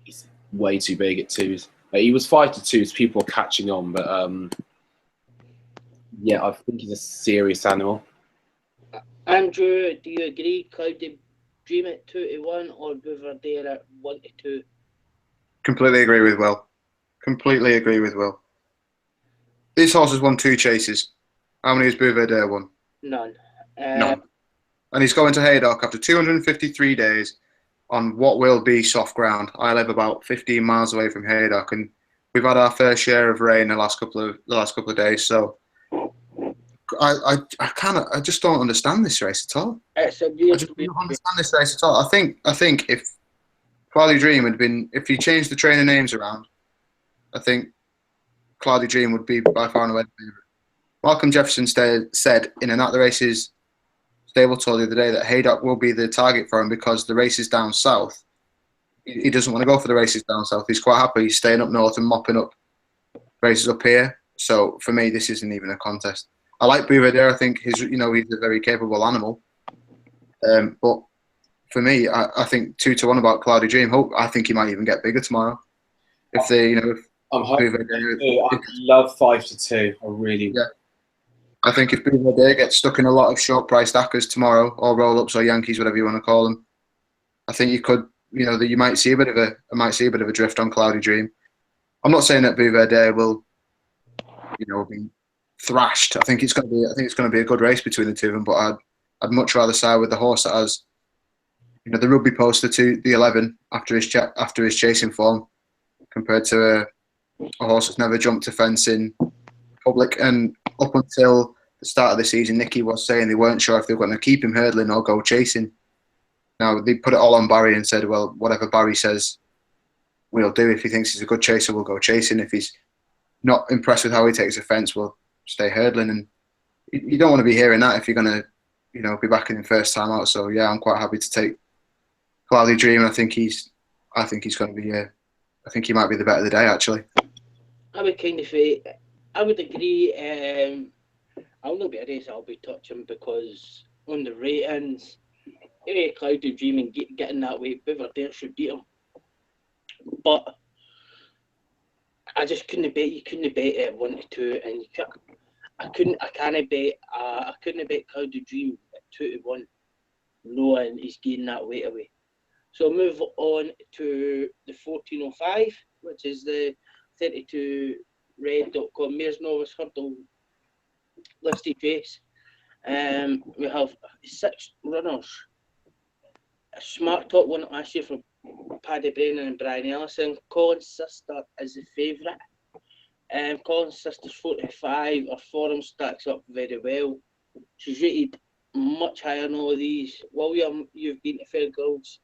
is way too big at 2s. He was 5-2, so people are catching on. But yeah, I think he's a serious animal. Andrew, do you agree? Cloudy Dream at 2-1 or Bouverdare at 1-2? Completely agree with Will. This horse has won 2 chases. How many has Bouverdare won? None. None. And he's going to Haydock after 253 days on what will be soft ground. I live about 15 miles away from Haydock, and we've had our fair share of rain the last couple of days. So I just don't understand this race at all. It's a I weird. just don't understand this race at all. I think if Cloudy Dream if he changed the trainer names around, I think Cloudy Dream would be by far and away the favourite. Malcolm Jefferson said in an At the Races stable tour the other day that Haydock will be the target for him because the races down south, he doesn't want to go for the races down south. He's quite happy staying up north and mopping up races up here. So for me, this isn't even a contest. I like Bouverdare. I think he's a very capable animal. But for me, I think 2-1 about Cloudy Dream. I think he might even get bigger tomorrow. I'm hoping. I love 5-2. I really. Yeah. I think if Bouvier gets stuck in a lot of short-priced ACCAs tomorrow, or roll-ups, or Yankees, whatever you want to call them, I think you could, that you might see a bit of a drift on Cloudy Dream. I'm not saying that Bouvier will, be thrashed. I think it's going to be a good race between the two of them. But I'd much rather side with the horse that has, the rugby poster to the 11 after his chasing form, compared to a horse that's never jumped a fence in public. And up until the start of the season, Nicky was saying they weren't sure if they were going to keep him hurdling or go chasing. Now, they put it all on Barry and said, well, whatever Barry says, we'll do. If he thinks he's a good chaser, we'll go chasing. If he's not impressed with how he takes offence, we'll stay hurdling. And you don't want to be hearing that if you're going to, be backing him first time out. So, yeah, I'm quite happy to take Cloudy Dream. I think he's going to be, I think he might be the bet of the day, actually. I would agree. I'll not be a race I'll be touching, because on the ratings, Cloudy Dream and getting that way, Bouvier should beat him. But I just couldn't bet. You couldn't bet at 1-2, and I couldn't bet Cloudy Dream at 2-1, knowing he's getting that weight away. So move on to the 1405, which is the 32red.com Mares Novice Hurdle listed race. We have 6 runners. A smart top one last year from Paddy Brennan and Brian Ellison. Colin's sister is the favourite. Colin's sister's 45. Her form stacks up very well. She's rated much higher than all of these. William, you've been to Fairgirls.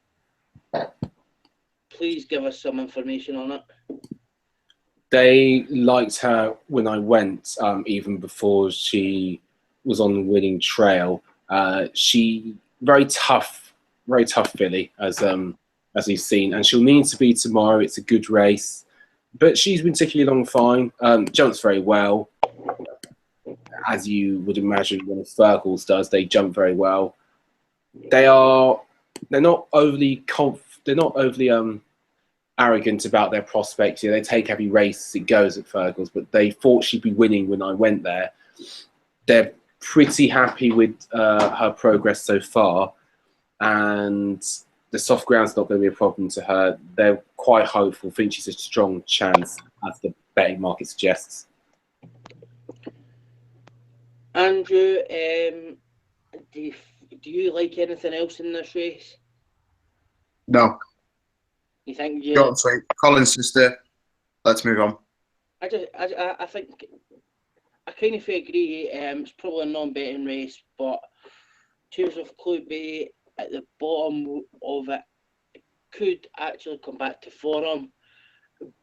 Please give us some information on it. They liked her when I went, even before she was on the winning trail. She very tough filly, as we've seen, and she'll need to be tomorrow. It's a good race, but she's been particularly along fine. Jumps very well, as you would imagine when a Fergals does. They jump very well. They're not overly arrogant about their prospects. They take every race as it goes at Fergals, but they thought she'd be winning when I went there. They're pretty happy with her progress so far, and the soft ground's not going to be a problem to her. They're quite hopeful. Think she's a strong chance, as the betting market suggests. Andrew, do you like anything else in this race? No. You think Short and sweet. Colin's sister. Let's move on. I think I kind of agree. It's probably a non-betting race, but Tears of Clube at the bottom of it could actually come back to form.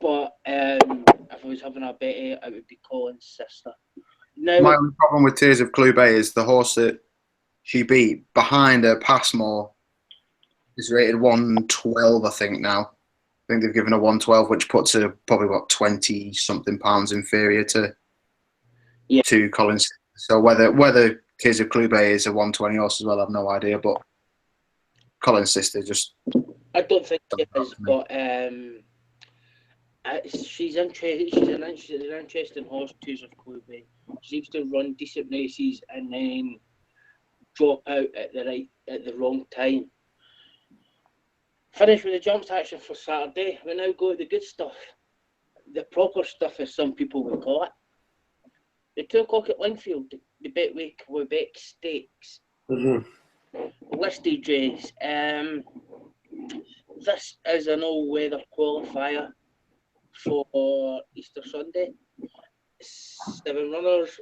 But if I was having a bet, it would be Colin's sister. Now, my only problem with Tears of Clube is the horse that she beat behind her Passmore is rated 112, I think now. I think they've given her 112, which puts her probably, 20-something pounds inferior to Colin's. So whether Tears of Clube is a 120 horse as well, I have no idea. But Colin's sister just... I don't think it is, but she's interesting. She's an interesting horse, Tears of Clube. She seems to run decent races and then drop out at the wrong time. Finish with the jumps action for Saturday. We now go to the good stuff. The proper stuff, as some people would call it. The 2 o'clock at Lingfield, the Betwick Quebec Stakes. Listed race. This is an all-weather qualifier for Easter Sunday. 7 runners.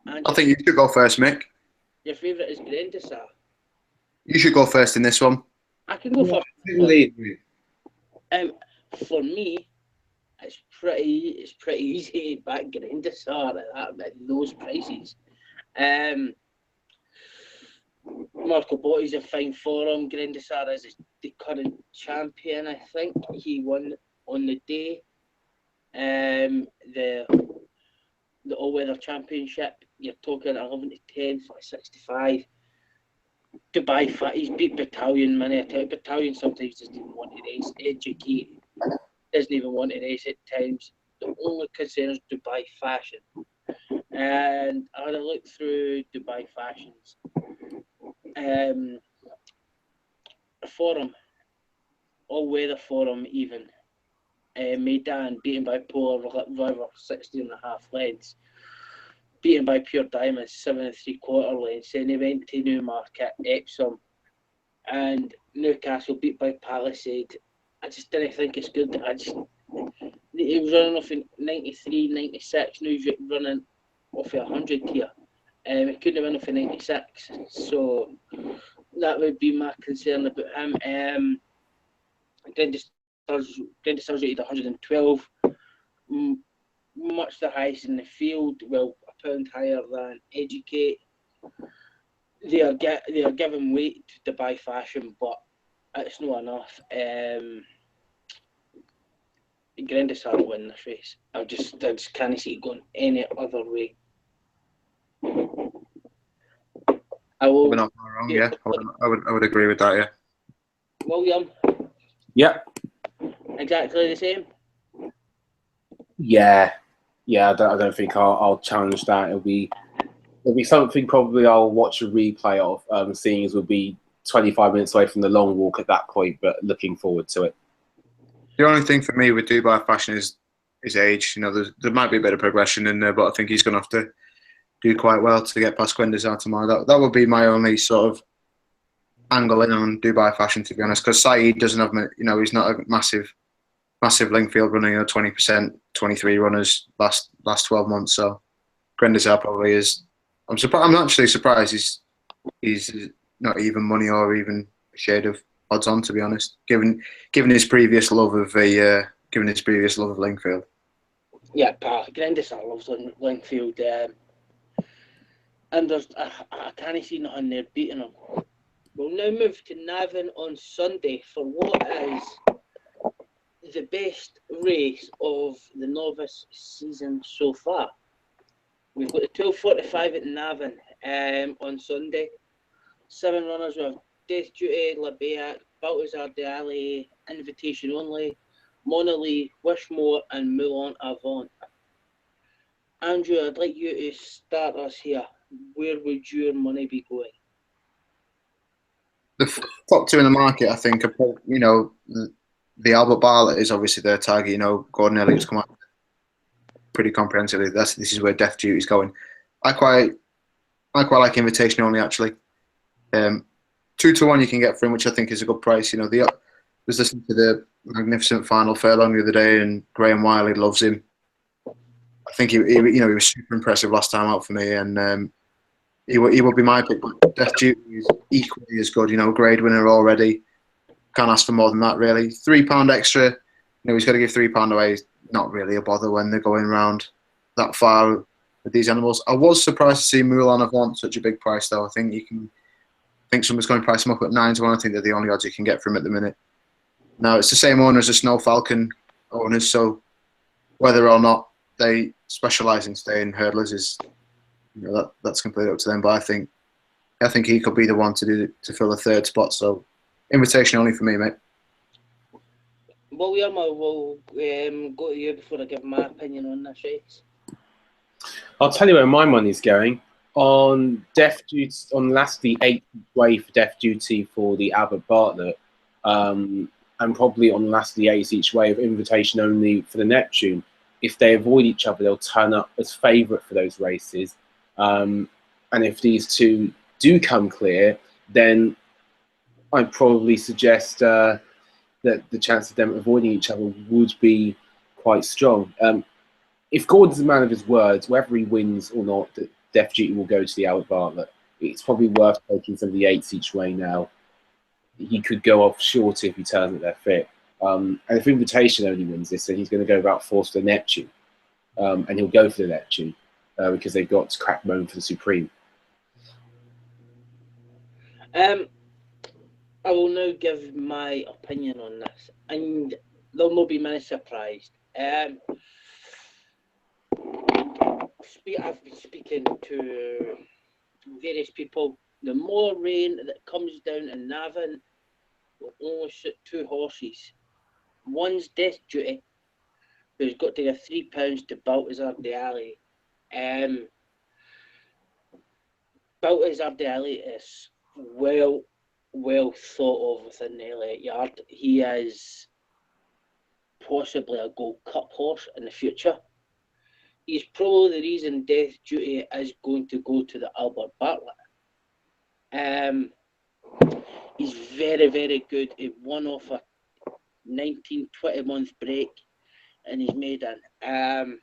And I think you should go first, Mick. Your favourite is Grandisar. You should go first in this one. I can go first. For me, it's pretty easy to back Grandisar at those prices. Marco Botti's in fine form. Grandisar is the current champion, I think. He won on the day. The all-weather championship. You're talking 11 to 10 for 65. Dubai Fat, he's beat Battalion many a time. Battalion sometimes doesn't even want to race. Educated doesn't even want to race at times. The only concern is Dubai Fashion. and I had a look through Dubai Fashions. Forum, all-weather forum even, Maidan beaten by Polar River 16.5 lengths, beaten by Pure Diamonds 7 3/4 lengths. Then he went to Newmarket, Epsom, and Newcastle beat by Palisade. I just didn't think it's good. He was running off in 93, 96. Now he's running off of 100 here. He couldn't run off in 96, so that would be my concern about him. Glendon Sturgis at 112, much the highest in the field. Well, a pound higher than Educate. They are giving weight to Dubai Fashion, but it's not enough. Grandis will win this race. I just can't see it going any other way. I will. We're not wrong, yeah. I would agree with that, yeah. William. Yeah. Exactly the same. Yeah. I don't think I'll challenge that. It'll be something probably I'll watch a replay of, seeing as we'll be 25 minutes away from the long walk at that point, but looking forward to it. The only thing for me with Dubai Fashion is his age. You know, there might be a bit of progression in there, but I think he's going to have to do quite well to get past Gwenda Zartamar. That would be my only sort of angle in on Dubai Fashion, to be honest, because Saeed doesn't have, you know, he's not a massive Lingfield running, 20%, 23 runners last 12 months. So Grendazar probably is. I'm surprised. I'm actually surprised he's not even money or even a shade of odds on, to be honest, given his previous love of Lingfield. Yeah, pal, Grendazar loves Lingfield, and I can't see nothing there beating him. We'll now move to Navan on Sunday for what is the best race of the novice season so far. We've got the 12:45 at Navan on Sunday. 7 runners with Death Duty, Labeac, Balthazar D'Ali, Invitation Only, Monolith, Wishmore, and Moulin Avant. Andrew, I'd like you to start us here. Where would your money be going? The top two in the market, I think, you know, the Albert Bartlett is obviously their target. You know, Gordon Elliott's come out pretty comprehensively. This is where Death Duty is going. I quite like Invitation Only, actually. 2-1 you can get for him, which I think is a good price. You know, I was listening to the Magnificent Final Furlong the other day, and Graham Wiley loves him. I think he was super impressive last time out for me, and he will be my pick. But Death Duty is equally as good. You know, grade winner already. Can't ask for more than that, really. £3 extra. You know, he's got to give £3 away. It's not really a bother when they're going around that far with these animals. I was surprised to see Moulin Avant such a big price, though. I think someone's going to price him up at 9-1. I think they're the only odds you can get for him at the minute. Now, it's the same owner as the Snow Falcon owners, so whether or not they specialise in staying hurdlers is, you know, that's completely up to them. But I think he could be the one to fill the third spot. So Invitation Only for me, mate. William, I will go to you before I give my opinion on this race. I'll tell you where my money's going. On Death Duty, on lastly 8th way for Death Duty for the Albert Bartlett, and probably on lastly 8th each way of Invitation Only for the Neptune. If they avoid each other, they'll turn up as favourite for those races. And if these two do come clear, then I'd probably suggest that the chance of them avoiding each other would be quite strong. If Gordon's a man of his words, whether he wins or not, Death Duty will go to the Albert Bartlett. It's probably worth taking some of the 8s each way now. He could go off short if he turns at their fit. And if Invitation Only wins this, then he's going to go about force for the Neptune. And he'll go for the Neptune because they've got Crackbone for the Supreme. I will now give my opinion on this, and there'll not be many surprised. I've been speaking to various people. The more rain that comes down in Navan will only suit 2 horses. One's Death Duty, who's got to give £3 to Balthazar D'Ali. Balthazar Deli is well thought of within the Elliott Yard. He is possibly a Gold Cup horse in the future. He's probably the reason Death Duty is going to go to the Albert Bartlett. He's very, very good. He won off a 19-20 month break and he's maiden. They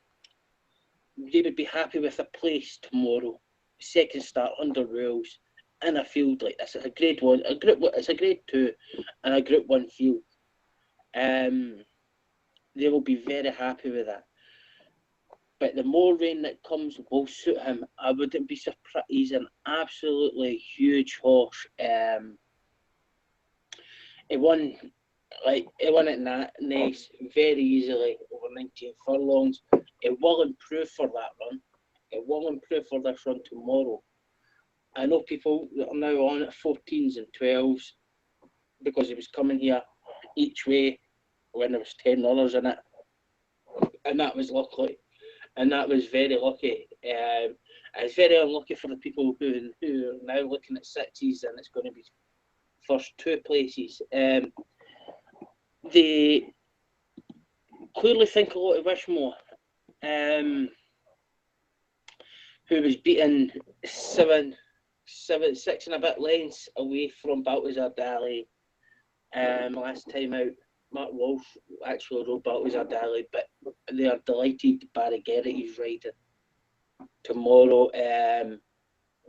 would be happy with a place tomorrow. Second start under rules in a field like this. It's a grade 1, it's a grade 2 and a group 1 field. They will be very happy with that. But the more rain that comes will suit him. I wouldn't be surprised. He's an absolutely huge horse. He won at Naas very easily over 19 furlongs. It will improve for that run. It will improve for this run tomorrow. I know people that are now on at 14s and 12s because he was coming here each way when there was 10 runners in it, and that was lucky. And that was very lucky. It's very unlucky for the people who are now looking at 6s and it's going to be first 2 places. They clearly think a lot of Wishmore, who was beaten 6 and a bit lengths away from Balthazar Dali last time out. Mark Walsh actually rode Balthazar Dali, but they are delighted Barry Geraghty's riding tomorrow.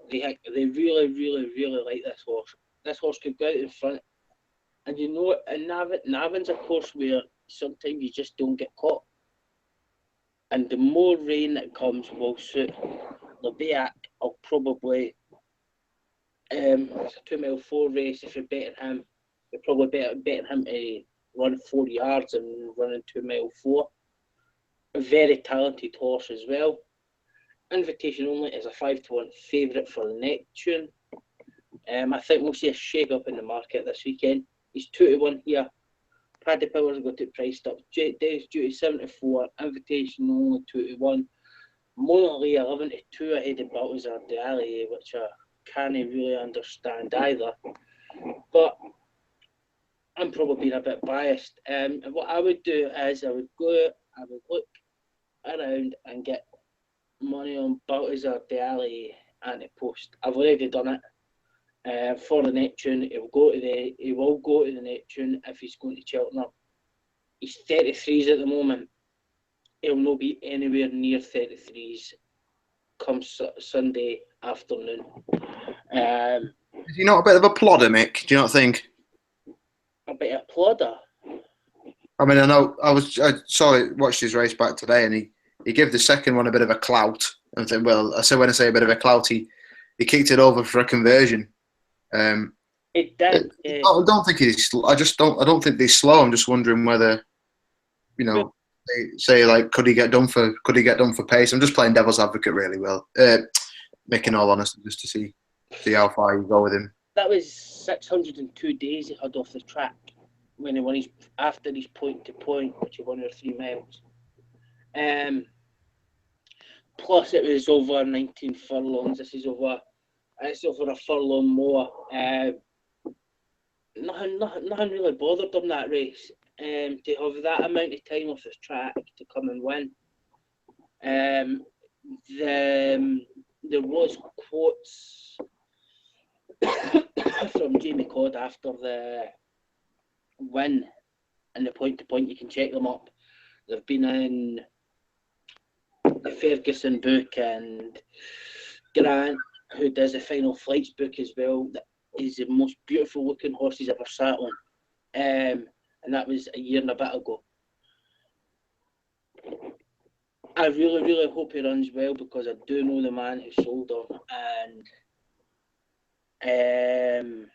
They really, really, really like this horse. This horse could go out in front. And you know, and Navan's a course where sometimes you just don't get caught. And the more rain that comes will suit. Lebeac will probably, it's a 2 mile 4 race. If you're betting him, you're probably betting him to run 4 yards and running 2 mile 4. A very talented horse as well. Invitation Only is a 5-1 favourite for Neptune. I think we'll see a shake up in the market this weekend. He's 2-1 here. Paddy Power's got it priced up. Dave's Duty 7-4. Invitation Only 2-1. Mona Lee 11-2 ahead of Balthazar Dali, which I can't really understand either. But I'm probably being a bit biased. And what I would do is I would look around and get money on Balthazar Dali and the post. I've already done it. For the Neptune, he will go to the Neptune if he's going to Cheltenham. He's 33s at the moment. He'll not be anywhere near 33s come Sunday afternoon. Is he not a bit of a plodder, Mick? Do you not think? A bit of plodder? I mean, watched his race back today, and he gave the second one a bit of a clout. And think, well, when I say a bit of a clout, he kicked it over for a conversion. It did. I don't think he's. I don't think he's slow. I'm just wondering whether, they say like, could he get done for pace? I'm just playing devil's advocate really well. Mick, in all honesty, just to see how far you go with him. That was 602 days he had off the track when he won after his point to point, which he won over 3 miles. Plus it was over 19 furlongs. It's over a furlong more. Nothing really bothered him that race. To have that amount of time off the track to come and win. There was quotes from Jamie Codd after the win and the point to point. You can check them up. They've been in the Ferguson book, and Grant, who does the Final Flights book as well, that is the most beautiful looking horse he's ever sat on. And that was a year and a bit ago. I really, really hope he runs well because I do know the man who sold him, and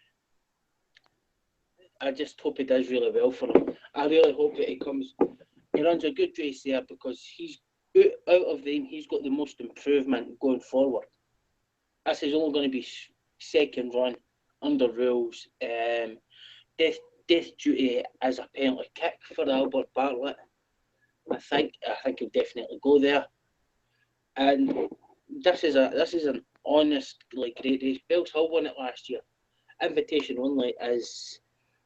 I just hope he does really well for him. I really hope that he runs a good race there because he's out of them. He's got the most improvement going forward. This is only going to be second run under rules. Death Duty as a penalty kick for Albert Bartlett. I think he'll definitely go there. And this is an honestly great race. Bells Hill won it last year. Invitation only is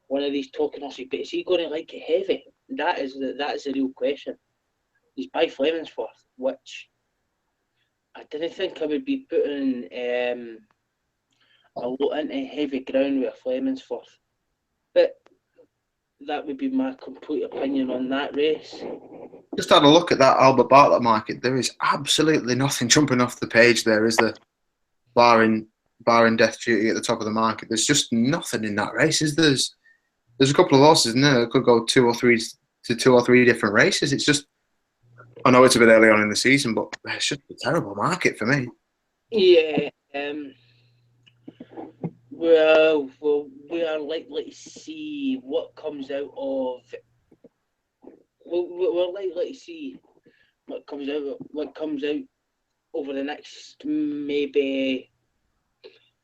one of these token horses, but is he going to like it heavy? That is the real question. He's by Flemingsforth, which I didn't think I would be putting a lot into heavy ground with Flemingsforth. But that would be my complete opinion on that race. Just had a look at that Albert Bartlett market. There is absolutely nothing jumping off the page there, is there? Barring Death Duty at the top of the market. There's just nothing in that race, is there? There's a couple of horses in there that could go two or three different races. It's just, I know it's a bit early on in the season, but it's just a terrible market for me. Yeah. Well, we are likely to see what comes out of. We're likely to see what comes out over the next maybe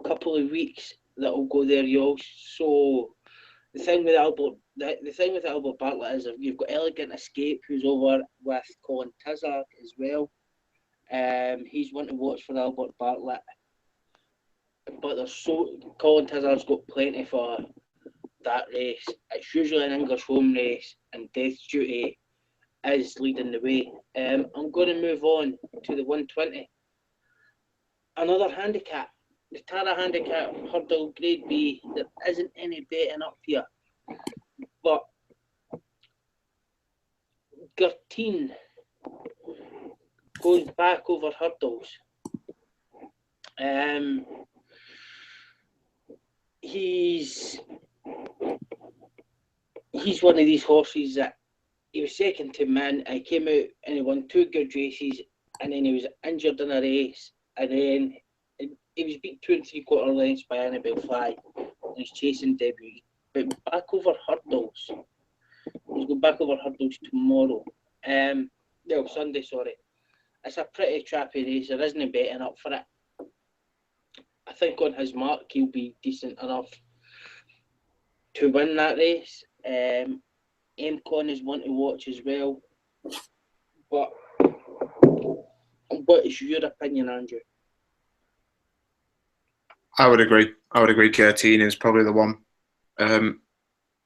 couple of weeks that will go there. You also the thing with Albert Bartlett is you've got Elegant Escape, who's over with Colin Tizard as well. He's one to watch for Albert Bartlett. But Colin Tizard's got plenty for that race. It's usually an English home race, and Death Duty is leading the way. I'm going to move on to the 120. Another handicap, the Tara Handicap Hurdle Grade B. There isn't any betting up here, but Gertine goes back over hurdles. He's one of these horses that he was second to Min. He came out and he won 2 good races, and then he was injured in a race, and then he was beat 2 3/4 lengths by Annabelle Fly in his chasing debut. But back over hurdles. He's going back over hurdles tomorrow. Sunday, sorry. It's a pretty trappy race. There isn't a betting up for it. I think on his mark he'll be decent enough to win that race. MCon is one to watch as well. But what is your opinion, Andrew? I would agree. Gertine is probably the one.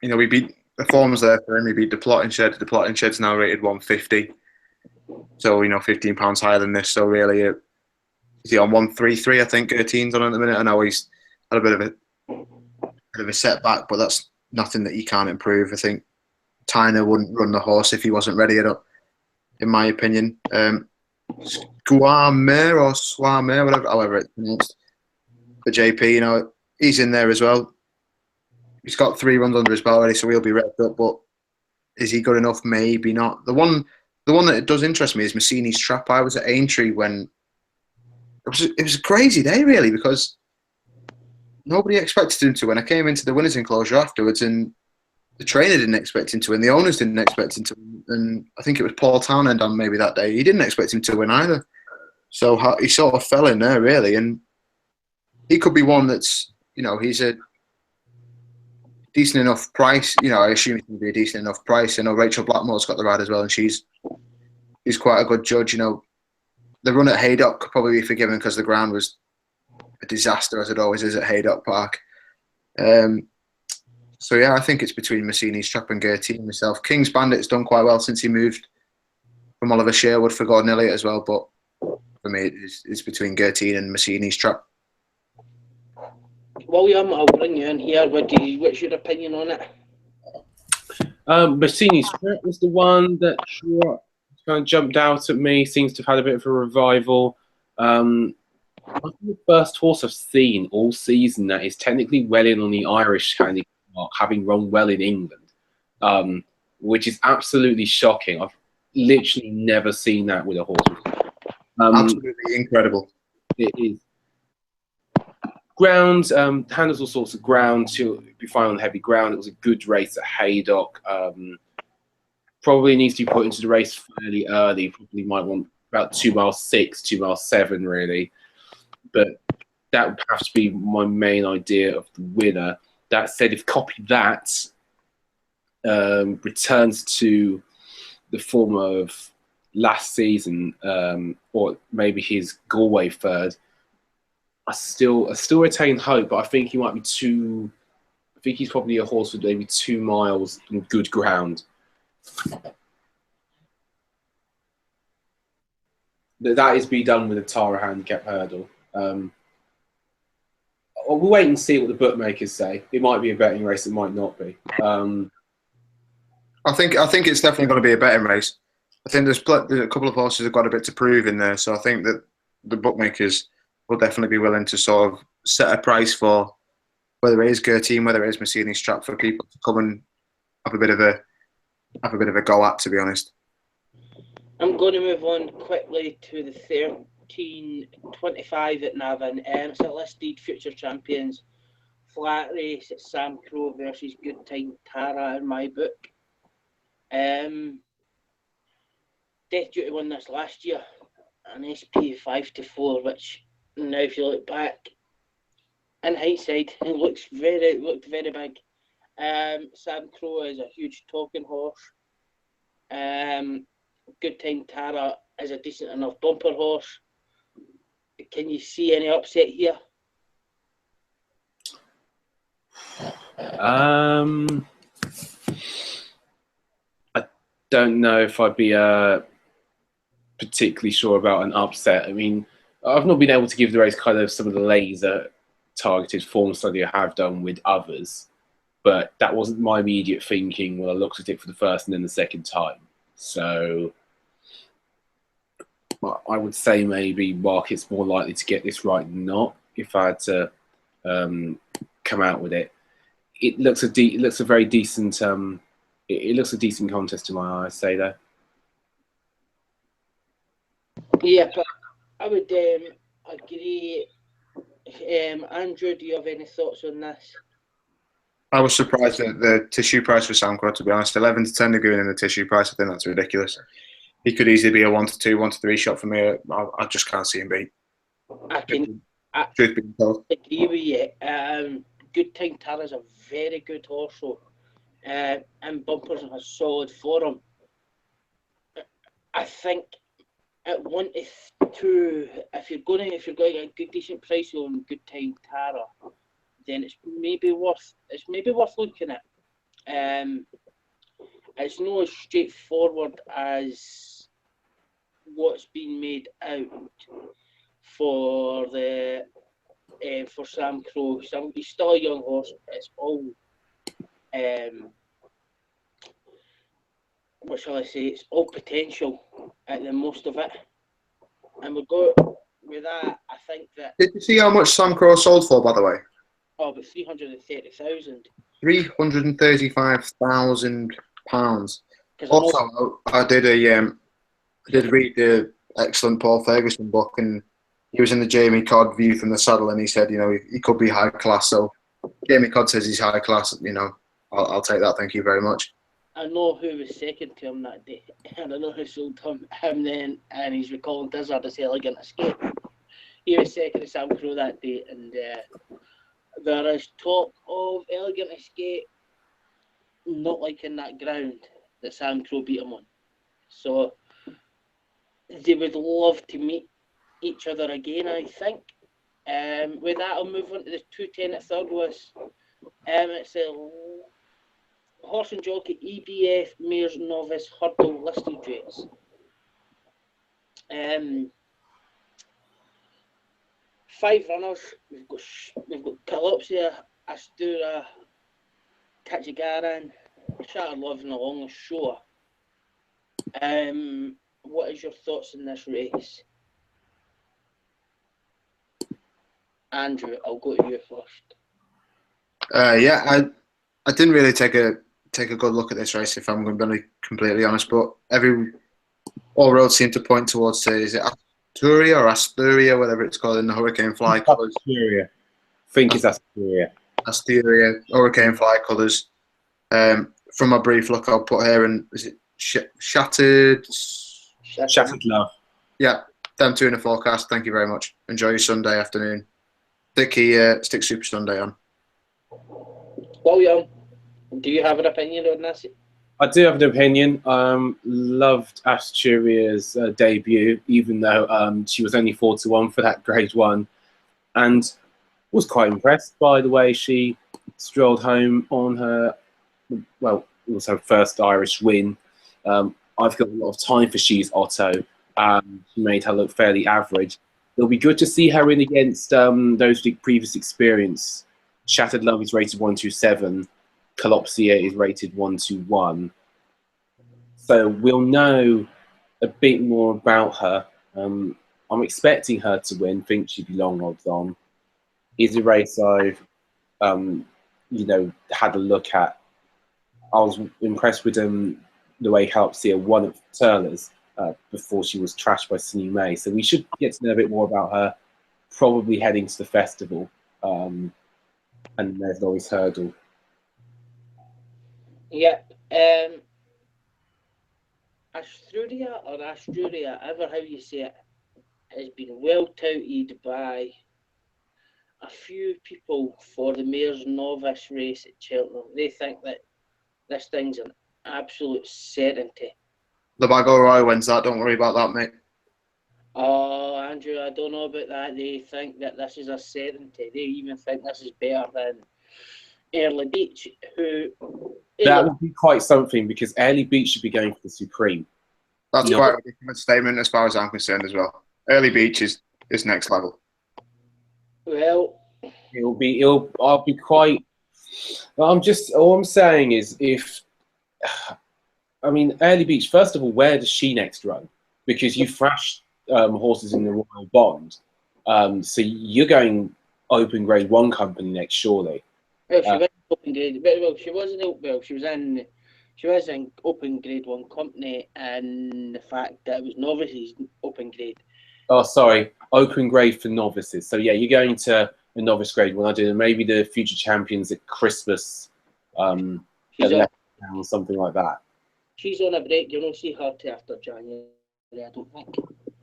We beat the form's there for him. We beat the Plotting Shed. The Plotting Shed's now rated 150. So, £15 higher than this. So really, is he on 133? I think Gertine's on at the minute. I know he's had a bit of a setback, but that's nothing that he can't improve. I think Tyner wouldn't run the horse if he wasn't ready enough, in my opinion. Squamere or Swamere, however it's pronounced, for JP, he's in there as well. He's got 3 runs under his belt already, so he'll be revved up. But is he good enough? Maybe not. The one that does interest me is Massini's Trap. I was at Aintree when it was a crazy day, really, because nobody expected him to win. I came into the winners' enclosure afterwards, and the trainer didn't expect him to win. The owners didn't expect him to win. And I think it was Paul Townend on maybe that day. He didn't expect him to win either. So he sort of fell in there, really. And he could be one that's, he's a decent enough price. I assume he's going to be a decent enough price. I know Rachel Blackmore's got the ride as well, and she's quite a good judge. The run at Haydock could probably be forgiven because the ground was a disaster, as it always is at Haydock Park. So yeah, I think it's between Massini's Trap and Gertine myself. King's Bandit's done quite well since he moved from Oliver Sherwood for Gordon Elliott as well, but for me it's between Gertine and Massini's Trap. William, I'll bring you in here. What's your opinion on it? Massini's Trap was the one that kind of jumped out at me. Seems to have had a bit of a revival. I think the first horse I've seen all season that is technically well in on the Irish handicap, having run well in England, which is absolutely shocking. I've literally never seen that with a horse. Absolutely incredible. It is. Ground, handles all sorts of ground. She'll be fine on heavy ground. It was a good race at Haydock. Probably needs to be put into the race fairly early. Probably might want about 2 miles 6, 2 miles 7, really. But that would have to be my main idea of the winner. That said, if Copy That returns to the form of last season, or maybe his Galway third, I still retain hope, but I think he might be too. I think he's probably a horse with maybe 2 miles in good ground. That is be done with a Tara handicap hurdle. We'll wait and see what the bookmakers say. It might be a betting race, it might not be. I think it's definitely going to be a betting race. I think there's a couple of horses have got a bit to prove in there, so I think that the bookmakers will definitely be willing to sort of set a price for whether it is Gertine, whether it is Mercedes Strap, for people to come and have a bit of a go at. To be honest, I'm going to move on quickly to the 13.25 at Navan. It's a listed future champions flat race. It's Sam Crow versus Good Time Tara in my book. Death Duty won this last year, an SP 5-4, which now if you look back in hindsight, it looked very big. Sam Crow is a huge talking horse. Good Time Tara is a decent enough bumper horse. Can you see any upset here? I don't know if I'd be particularly sure about an upset. I mean, I've not been able to give the race kind of some of the laser targeted form study I have done with others, but that wasn't my immediate thinking when I looked at it for the first and then the second time. So I would say maybe Market's more likely to get this right than not. If I had to come out with it, it looks a very decent. It looks a decent contest to my eye, I'd say though. Yeah, but I would agree. Andrew, do you have any thoughts on this? I was surprised at the tissue price for Sam Crow, to be honest. 11 to 10 they're giving him the tissue price. I think that's ridiculous. He could easily be a 1-2, 1-3 shot for me. I just can't see him beat. Truth being told, I agree with you. Good Time Tara is a very good horse, and bumpers are solid for him. I think at 1-2, if you're going to get a good decent price on Good Time Tara, then it's maybe worth looking at. It's not as straightforward as what's been made out for for Sam Crow. He's still a young horse. It's all what shall I say? It's all potential at the most of it, and we'll go with that. I think that. Did you see how much Sam Crow sold for, by the way? Oh, about 330,000. £335,000. Also, I did read the excellent Paul Ferguson book, and he was in the Jamie Codd View from the Saddle, and he said, he could be high class. So Jamie Codd says he's high class. I'll take that. Thank you very much. I know who was second to him that day, and I know who sold him then, and he's recalling Dizzard as Elegant Escape. He was second to Sam Crow that day, and there is talk of Elegant Escape not liking that ground that Sam Crow beat him on. So they would love to meet each other again, I think. With that, I'll move on to the 210 at third was. It's a horse and jockey EBF Mares Novice Hurdle listed race. 5 runners. We've got Calypsia, Astura, Kajigaran, Shattered Love, and Along the Shore. What is your thoughts on this race? Andrew, I'll go to you first. I didn't really take a good look at this race, if I'm going to be completely honest. But all roads seem to point towards, is it Asturia or Asturia, whatever it's called, in the Hurricane Fly colours. Asturia. I think it's Asturia. Asturia, Hurricane Fly colours. From my brief look, I'll put here, and is it Shattered Love? Yeah, them 2 in the forecast. Thank you very much. Enjoy your Sunday afternoon. Stick Super Sunday on. William, do you have an opinion on this? I do have an opinion. Loved Asturia's debut, even though she was only 4-1 for that Grade 1. and was quite impressed by the way she strolled home on her, well, it was her first Irish win. I've got a lot of time for She's Otto. She made her look fairly average. It'll be good to see her in against those with previous experience. Shattered Love is rated 127. Kalopsia is rated 121. So we'll know a bit more about her. I'm expecting her to win. Think she'd be long odds on. Is a race I've, had a look at. I was impressed with the way Kalopsia won at Turlers before she was trashed by Sinew May. So we should get to know a bit more about her, probably heading to the festival. And there's Norris Hurdle. Yeah. Astruria, ever how you say it, has been well touted by a few people for the Mayor's Novice race at Cheltenham. They think that this thing's an absolute certainty. Labago Roy wins that. Don't worry about that, mate. Oh, Andrew, I don't know about that. They think that this is a certainty. They even think this is better than Early Beach, who... That would be quite something, because Early Beach should be going for the Supreme. That's quite a different statement as far as I'm concerned as well. Early Beach is next level. Well... I'll be quite... all I'm saying is Early Beach, first of all, where does she next run? Because you thrashed horses in the Royal Bond. So you're going Open Grade 1 company next, surely. Well, she was Open Grade. Well, she wasn't. Well, she was in Open Grade 1 company, and the fact that it was novices Open Grade. Oh, sorry, Open Grade for novices. So yeah, you're going to a novice grade 1. I did maybe the future champions at Christmas, or something like that. She's on a break. You'll not see her till after January, I don't think.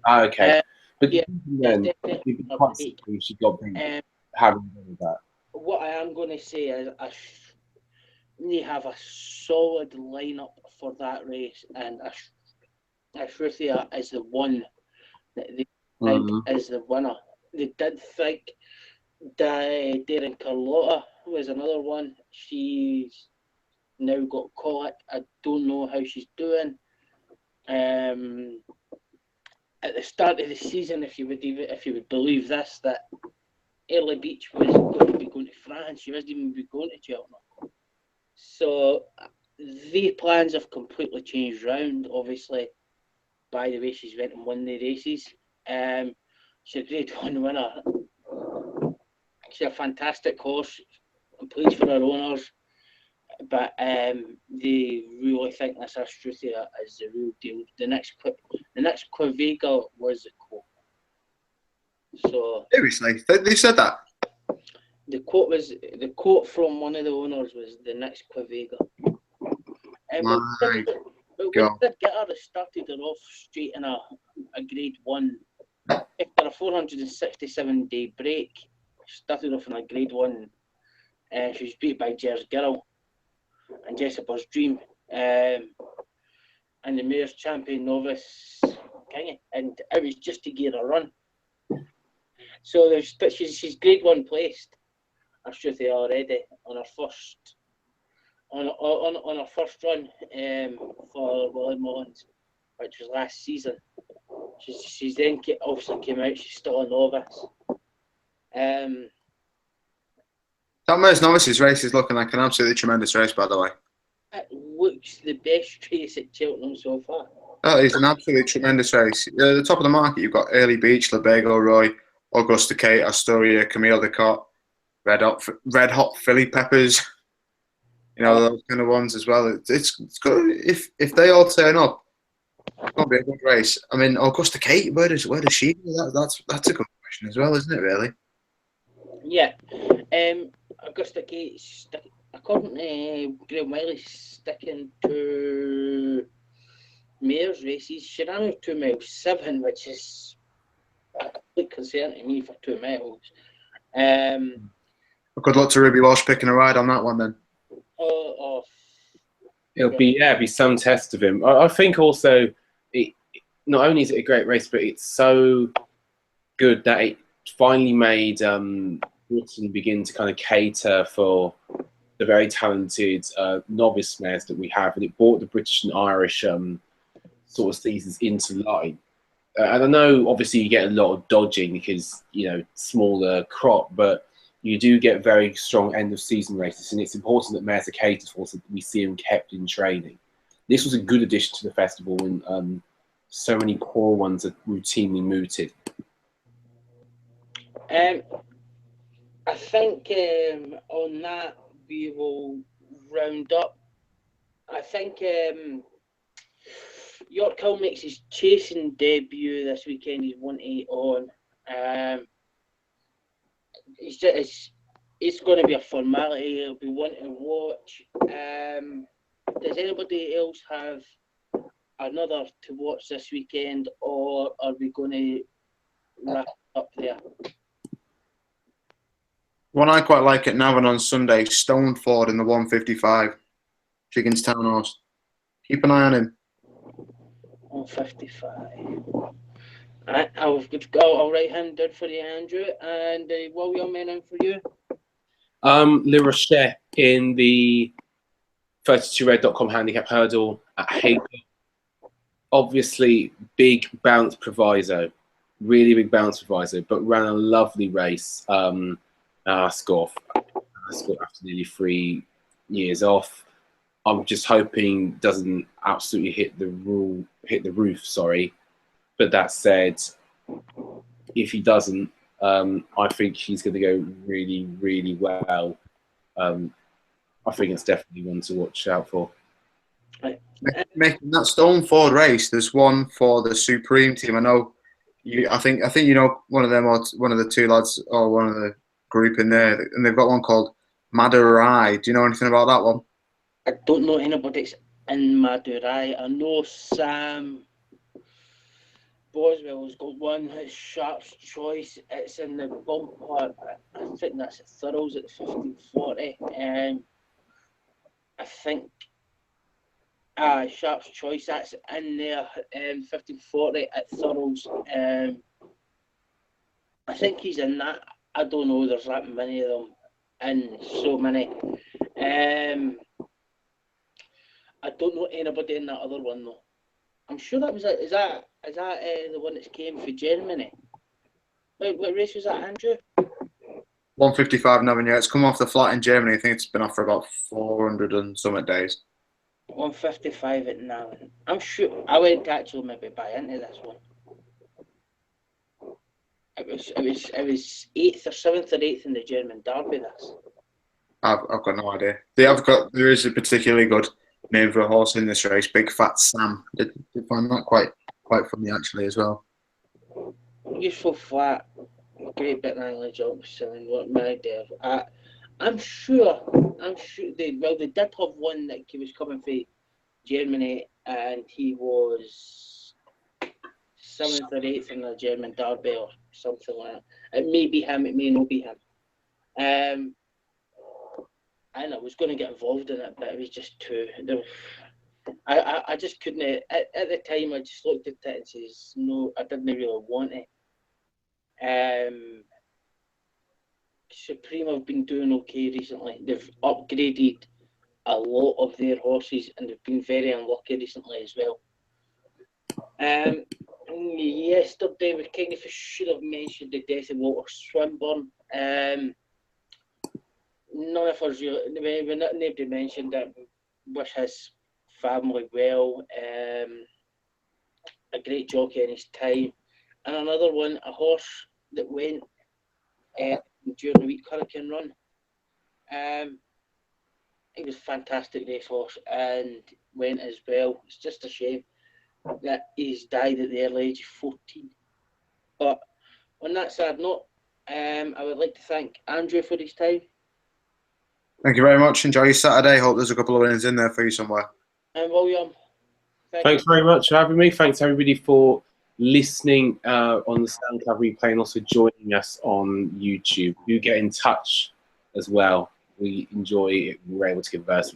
Okay, but yeah, then it'd be quite simple if she got beat. Having done that. What I am going to say is they have a solid lineup for that race, and Ashruthia is the one that they think is the winner. They did think that Darren Carlotta was another one. She's now got colic. I don't know how she's doing. At the start of the season, if you would believe this, that Early Beach was going to be going to France. She wasn't even going to Cheltenham. So the plans have completely changed round, obviously, by the way she's went and won the races. She's a Grade 1 winner. She's a fantastic horse. I'm pleased for her owners. But they really think this Astruthia is the real deal. The next Quivega was the quote. So seriously, they said that. The quote from one of the owners was the next Quivega. And we did get her started her off straight in a Grade 1. After a 467-day break, started off in a Grade 1. She was beat by Jers Girl and Jessica's Dream, and the Mayor's Champion Novice King, and it was just to give her a run. So she's Grade 1 placed, Astruthia, already on her first run for Willie Mullins, which was last season. She's then obviously came out. She's still a novice. That Mayor's Novices race is looking like an absolutely tremendous race, by the way. It looks the best race at Cheltenham so far. Oh, it's an absolutely tremendous race. At the top of the market, you've got Early Beach, Labago Roy, Augusta Kate, Astoria, Camille Decott, Red Hot Philly Peppers. You know, those kind of ones as well. It's good if they all turn up. It's gonna be a good race. I mean, Augusta Kate, where does she go? That's a good question as well, isn't it? Really? Yeah. Augusta Kate, according to Graham Wiley, sticking to Mayor's races. She ran out 2 miles 7, which is a complete concern to me for 2 miles. Good luck to Ruby Walsh picking a ride on that one then. It'll be some test of him. I think also, not only is it a great race, but it's so good that it finally made Britain begin to kind of cater for the very talented novice mares that we have, and it brought the British and Irish sort of seasons into line. And I know, obviously, you get a lot of dodging because, smaller crop, but you do get very strong end-of-season races, and it's important that mares are catered for so that we see them kept in training. This was a good addition to the festival when so many poor ones are routinely mooted. I think on that we will round up. I think York Hill makes his chasing debut this weekend. He's 1-8 on. It's going to be a formality. It'll be one to watch. Does anybody else have another to watch this weekend, or are we going to wrap up there? One I quite like at Navan on Sunday, Stoneford in the 155, Chigginstown horse. Keep an eye on him. 155. Right, I'll write him down for you, Andrew, and William, in for you. Le Rocher in the 32red.com handicap hurdle at Hayden. Obviously, big bounce proviso, really big bounce proviso, but ran a lovely race. Score after nearly 3 years off. I'm just hoping doesn't absolutely hit the roof. Sorry, but that said, if he doesn't, I think he's going to go really, really well. I think it's definitely one to watch out for. Making that Stoneford race, there's one for the Supreme team. I know I think you know one of them, or one of the two lads, or one of the group in there, and they've got one called Madurai. Do you know anything about that one? I don't know anybody's in Madurai. I know Sam Boswell's got one. It's Sharp's Choice. It's in the bumper. I think that's at Thurles at 1540. I think Sharp's Choice, that's in there, 1540 at Thurles. I think he's in that. I don't know, there's that many of them, and so many. I don't know anybody in that other one though. I'm sure that was is that the one that came for Germany? What race was that, Andrew? 155 Navan, yeah. It's come off the flat in Germany. I think it's been off for about 400 and something days. 155 at Navan. I'm sure I went to actually maybe buy into this one. It was 8th or 7th or 8th in the German Derby. This. I've got no idea. There is a particularly good name for a horse in this race, Big Fat Sam. Did find that quite funny actually as well. Useful flat, great bit of jumps, and what my idea. I'm sure they did have one that he was coming from Germany, and he was 7th or 8th in the German Derby or something like that. It may be him, it may not be him. And I was going to get involved in it, but it was just too. I just couldn't. At the time, I just looked at it and says, no, I didn't really want it. Supreme have been doing okay recently. They've upgraded a lot of their horses, and they've been very unlucky recently as well. Yesterday, we kind of should have mentioned the death of Walter Swinburne. None of us, nobody mentioned it. Wish his family well. A great jockey in his time. And another one, a horse that went during the week, Hurricane Run. He was a fantastic racehorse and went as well. It's just a shame that he's died at the early age of 14. But on that sad note, I would like to thank Andrew for his time. Thank you very much. Enjoy your Saturday. Hope there's a couple of winners in there for you somewhere. And William, thanks very much for having me. Thanks everybody for listening on the SoundCloud replay and also joining us on YouTube. Do get in touch as well. We enjoy it. We're able to converse.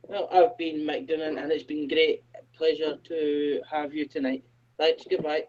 Well, I've been Mick Doonan, and it's been great pleasure to have you tonight. Thanks. Goodbye.